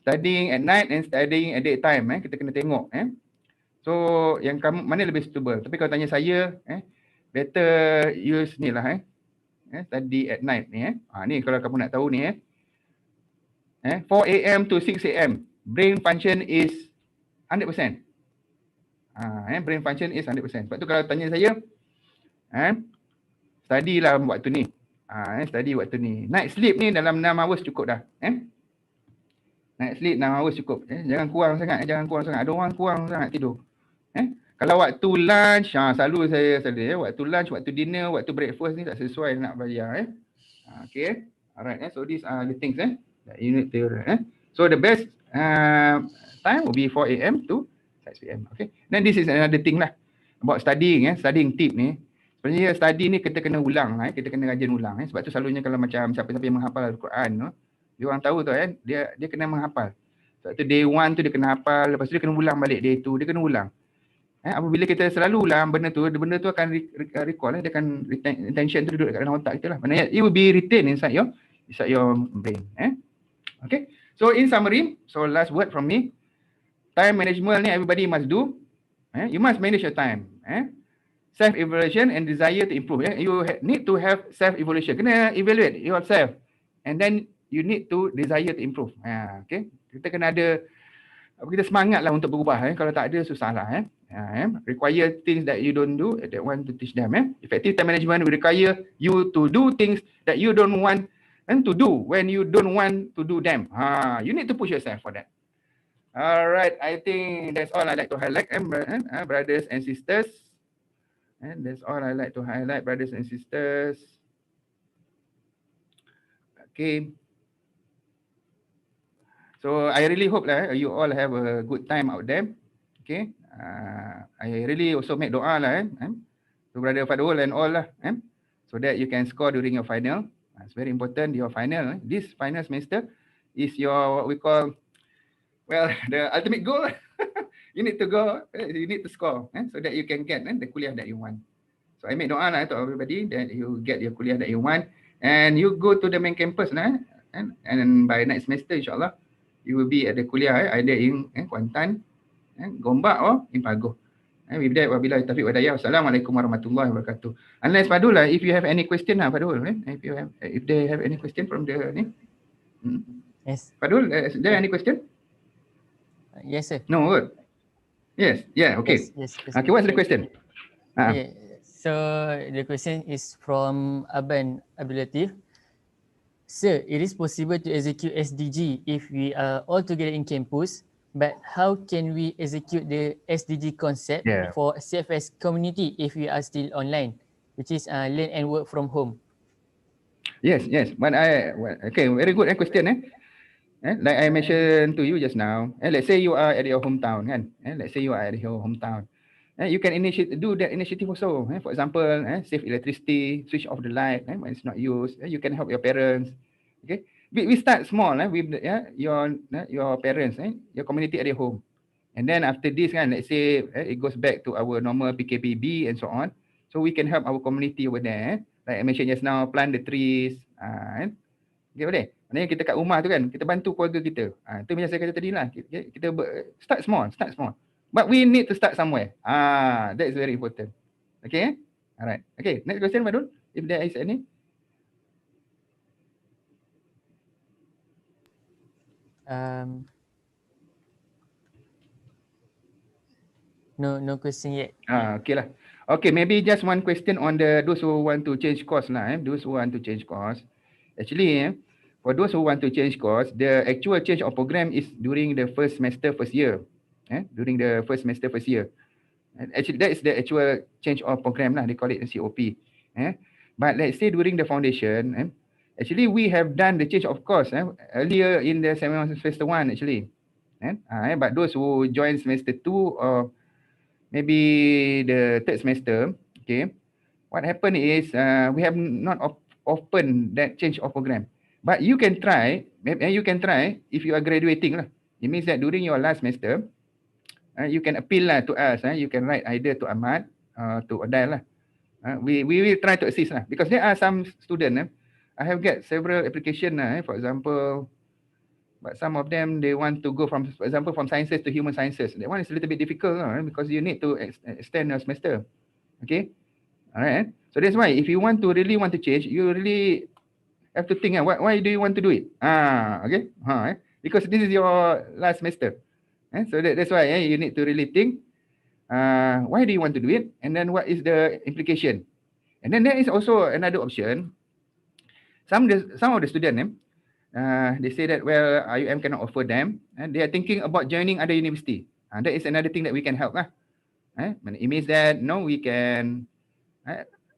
Studying at night and studying at daytime. Kita kena tengok. So yang kamu mana lebih suitable. Tapi kalau tanya saya, better use ni lah. Study at night ni. Ni kalau kamu nak tahu ni. 4 AM to 6 AM. Brain function is 100%. Brain function is 100%. Sebab tu kalau tanya saya, study lah waktu ni. Study waktu ni. Night sleep ni dalam 6 hours cukup dah. Night sleep 6 hours cukup. Jangan kurang sangat. Jangan kurang sangat. Ada orang kurang sangat tidur. Kalau waktu lunch, selalu saya waktu lunch, waktu dinner, waktu breakfast ni tak sesuai nak bayar. Okay. Alright. So these are the things that you need to So the best time will be 4 AM to 6 PM. Okay. Then this is another thing lah about studying. Studying tip ni. Sebenarnya study ni kita kena ulang. Kita kena rajin ulang. Sebab tu selalunya kalau macam siapa-siapa yang menghafal Al-Quran, dia orang tahu tu dia kena menghafal. Sebab tu day 1 tu dia kena hafal. Lepas tu dia kena ulang balik day 2. Dia kena ulang. Apabila kita selalu ulang benda tu akan recall. Dia akan retention tu duduk dekat dalam otak kita lah. Maknanya it will be retained inside your brain. Okay. So in summary, so last word from me. Time management ni everybody must do. You must manage your time. Self-evaluation and desire to improve. You need to have self-evaluation. Kena evaluate yourself. And then you need to desire to improve. Okay. Kita kena ada, kita semangat lah untuk berubah. Kalau tak ada, susah lah. Require things that you don't do, that want to teach them. Effective time management will require you to do things that you don't want and to do when you don't want to do them. You need to push yourself for that. Alright, I think that's all I like to highlight, brothers and sisters. And that's all I like to highlight, brothers and sisters. Okay. So I really hope that you all have a good time out there. Okay. I really also make doa lah to Brother Fadul and all lah, so that you can score during your final. It's very important, your final. This final semester is your, what we call, well, the ultimate goal. You need to go, you need to score so that you can get the kuliah that you want. So I make doa lah to everybody that you get your kuliah that you want and you go to the main campus and by next semester insyaAllah you will be at the kuliah either in Kuantan, Gombak or in Pagoh. With that, wabillahi taufiq wa hidayah. Assalamualaikum warahmatullahi wabarakatuh. Unless Fadul lah, if you have any question lah Fadul, if they have any question from the ni. Yes. Fadul, is there any question? Yes, sir. No, good. Yes, yeah, okay. Yes. Okay, what's the question? Okay. So the question is from Aban Abdul Latif. Sir, it is possible to execute SDG if we are all together in campus, but how can we execute the SDG concept for CFS community if we are still online, which is learn and work from home? Yes. But okay, very good question. Like I mentioned to you just now, let's say you are at your hometown, let's say you are at your hometown. You can do that initiative also. For example, save electricity, switch off the light when it's not used. You can help your parents. Okay, we start small with your parents, your community at your home, and then after this, let's say it goes back to our normal PKPB and so on. So we can help our community over there. Like I mentioned just now, plant the trees. Okay, boleh. Maknanya kita kat rumah tu kan, kita bantu keluarga kita. Itu macam saya kata tadi lah. Kita start small. But we need to start somewhere. That is very important. Okay? Alright. Okay, next question, Fadul. If there is any. No question yet. Okay lah. Okay, maybe just one question on those who want to change course lah. Those who want to change course. Actually, for those who want to change course, the actual change of program is during the first semester, first year. During the first semester, first year. Actually, that is the actual change of program lah. They call it COP. But let's say during the foundation, actually we have done the change of course earlier in the semester 1 actually. But those who join semester 2 or maybe the third semester, Okay. What happened is we have not opened that change of program. But you can try, if you are graduating lah. It means that during your last semester, you can appeal lah to us. You can write either to Ahmad, to Odile lah. We will try to assist lah, because there are some students. I have get several applications. For example, but some of them they want to go from, for example, from sciences to human sciences. That one is a little bit difficult because you need to extend a semester. Okay, all right. So that's why if you really want to change, you really have to think. Why do you want to do it? Okay. Because this is your last semester. So that's why you need to really think. Why do you want to do it? And then what is the implication? And then there is also another option. Some of the students, they say that, well, IUM cannot offer them, and they are thinking about joining other university. That is another thing that we can help. It means that we can,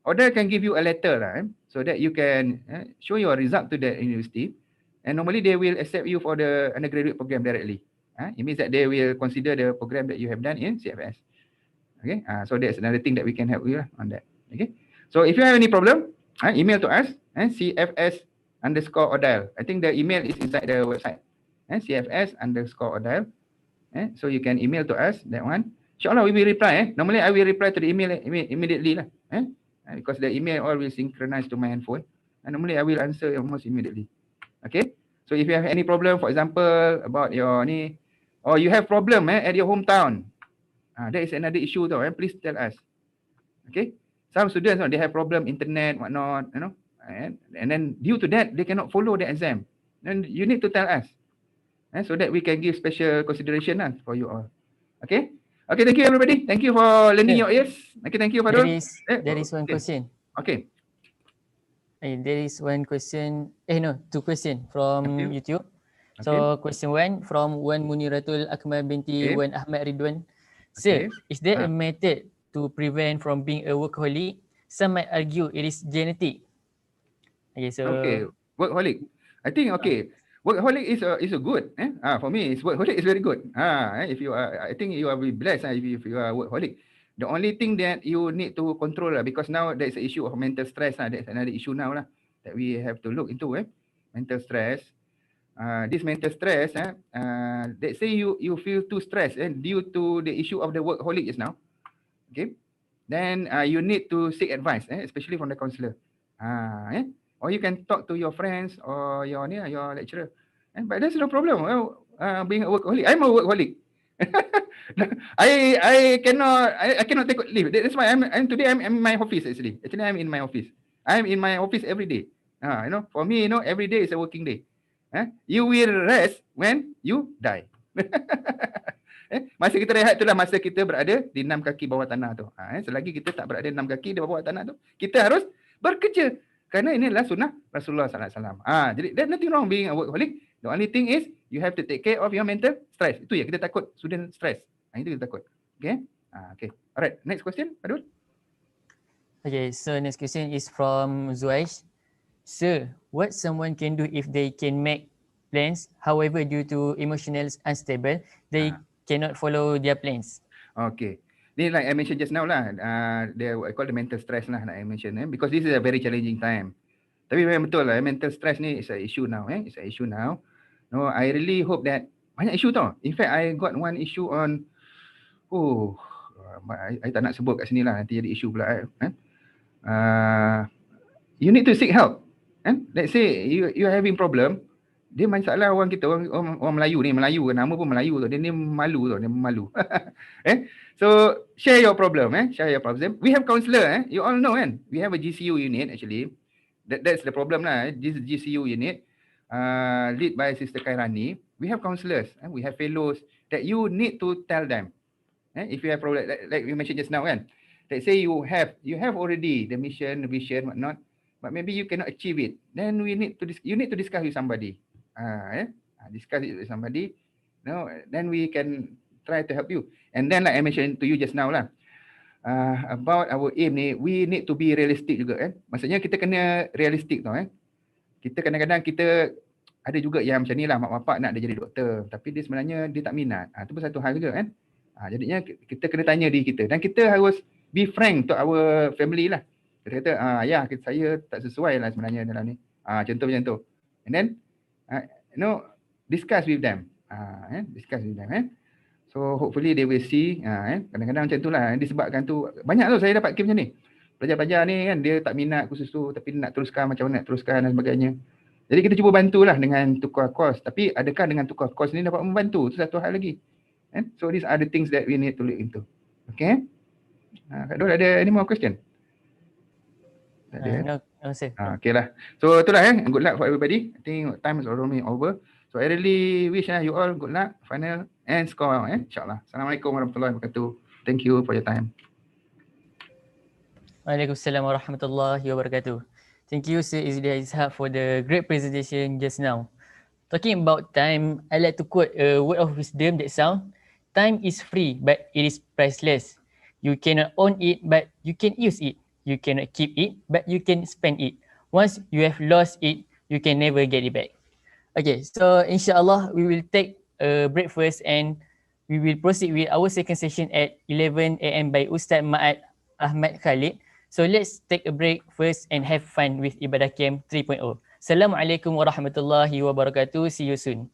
Order can give you a letter, so that you can show your result to the university, and normally they will accept you for the undergraduate program directly. It means that they will consider the program that you have done in CFS. Okay, so that's another thing that we can help you on that. Okay, so if you have any problem, email to us, CFS_Odile. I think the email is inside the website, CFS_Odile. So you can email to us that one. InsyaAllah we will reply. Normally I will reply to the email immediately lah. Because the email all will synchronize to my handphone. And normally I will answer almost immediately. Okay. So if you have any problem, for example, about your or you have problem at your hometown, that is another issue though. Please tell us. Okay. Some students they have problem internet, whatnot, and then due to that they cannot follow the exam. Then you need to tell us, so that we can give special consideration for you all. Okay. Okay, thank you everybody. Thank you for lending your ears. Okay, thank you Fadul. There is one question. Okay. There is one question. Two questions from YouTube. So question 1 from Wan Muniratul Akmal binti Wan Ahmad Ridwan. Sir, is there a method to prevent from being a workaholic? Some might argue it is genetic. Okay, workaholic. I think workaholic is a good. For me, workaholic is very good. If you are, I think you are blessed if you are workaholic. The only thing that you need to control because now there is an issue of mental stress. That's another issue now that we have to look into. Mental stress. This mental stress. Let's say you feel too stressed due to the issue of the workaholic just now. Okay. Then you need to seek advice, especially from the counselor. Or you can talk to your friends or your lecturer. But that's no problem. Being a workaholic, I'm a workaholic. I cannot take leave. That's why today I'm in my office actually. Actually, I'm in my office. I'm in my office every day. For me, every day is a working day. You will rest when you die. Masa kita rehat itulah masa kita berada di 6 kaki bawah tanah tu. Selagi kita tak berada 6 kaki di bawah tanah tu, kita harus bekerja. Kerana ini adalah sunnah Rasulullah SAW. Jadi there's nothing wrong being a workaholic. The only thing is you have to take care of your mental stress. Itu ya kita takut student stress. Itu kita takut. Okay. Okay. Alright. Next question, Padul. Okay. So next question is from Zuaish. Sir, what someone can do if they can make plans, however, due to emotional unstable, they cannot follow their plans? Okay. Ni like I mentioned just now lah, I call the mental stress lah, like I mentioned, because this is a very challenging time. Tapi memang betul lah, mental stress ni is an issue now. It's an issue now. No, I really hope that banyak issue tau. In fact, I got one issue on, I tak nak sebut kat sini lah, nanti jadi issue pula. You need to seek help. Let's say you are having problem, dia masalah orang kita, orang Melayu ni, nama pun Melayu tu, dia ni malu tu, dia malu. So share your problem, share your problem. We have counselor, you all know kan. We have a GCU unit actually. That's the problem lah. This GCU unit, lead by Sister Kairani. We have counselors, we have fellows that you need to tell them. If you have problem, like we mentioned just now kan. Let's say you have already the mission, the vision, whatnot, but maybe you cannot achieve it. Then you need to discuss with somebody. Discuss it with somebody. Then we can try to help you. And then like I mentioned to you just now lah, about our aim ni, we need to be realistic juga Maksudnya kita kena realistic tau Kita kadang-kadang kita ada juga yang macam ni lah, mak bapak nak dia jadi doktor, tapi dia sebenarnya dia tak minat. Itu pun satu hal juga Jadinya kita kena tanya diri kita, dan kita harus be frank to our family lah. Kita kata, ya saya tak sesuai lah sebenarnya dalam ni. Contoh macam tu. And then, discuss with them. Discuss with them. So hopefully they will see. Kadang-kadang macam tu lah. Disebabkan tu, banyak tu saya dapat kes macam ni. Pelajar-pelajar ni kan, dia tak minat khusus tu, tapi nak teruskan macam mana nak teruskan dan sebagainya. Jadi kita cuba bantulah dengan tukar kos. Tapi adakah dengan tukar kos ni dapat membantu? Itu satu hal lagi. So these are the things that we need to look into. Okay. Kak Dol ada any more question? Tak ada. No sir. Okay lah. So itulah good luck for everybody. I think time is already over. So I really wish you all good luck, final and score insyaAllah. Assalamualaikum warahmatullahi wabarakatuh. Thank you for your time. Waalaikumsalam warahmatullahi wabarakatuh. Thank you Sir Izdihar for the great presentation just now. Talking about time, I like to quote a word of wisdom that sound, time is free but it is priceless. You cannot own it but you can use it. You cannot keep it but you can spend it. Once you have lost it, you can never get it back. Okay, so insyaAllah we will take a break first and we will proceed with our second session at 11 AM by Ustaz Ma'ad Ahmad Khalid. So let's take a break first and have fun with Ibadah Camp 3.0. Assalamualaikum warahmatullahi wabarakatuh. See you soon.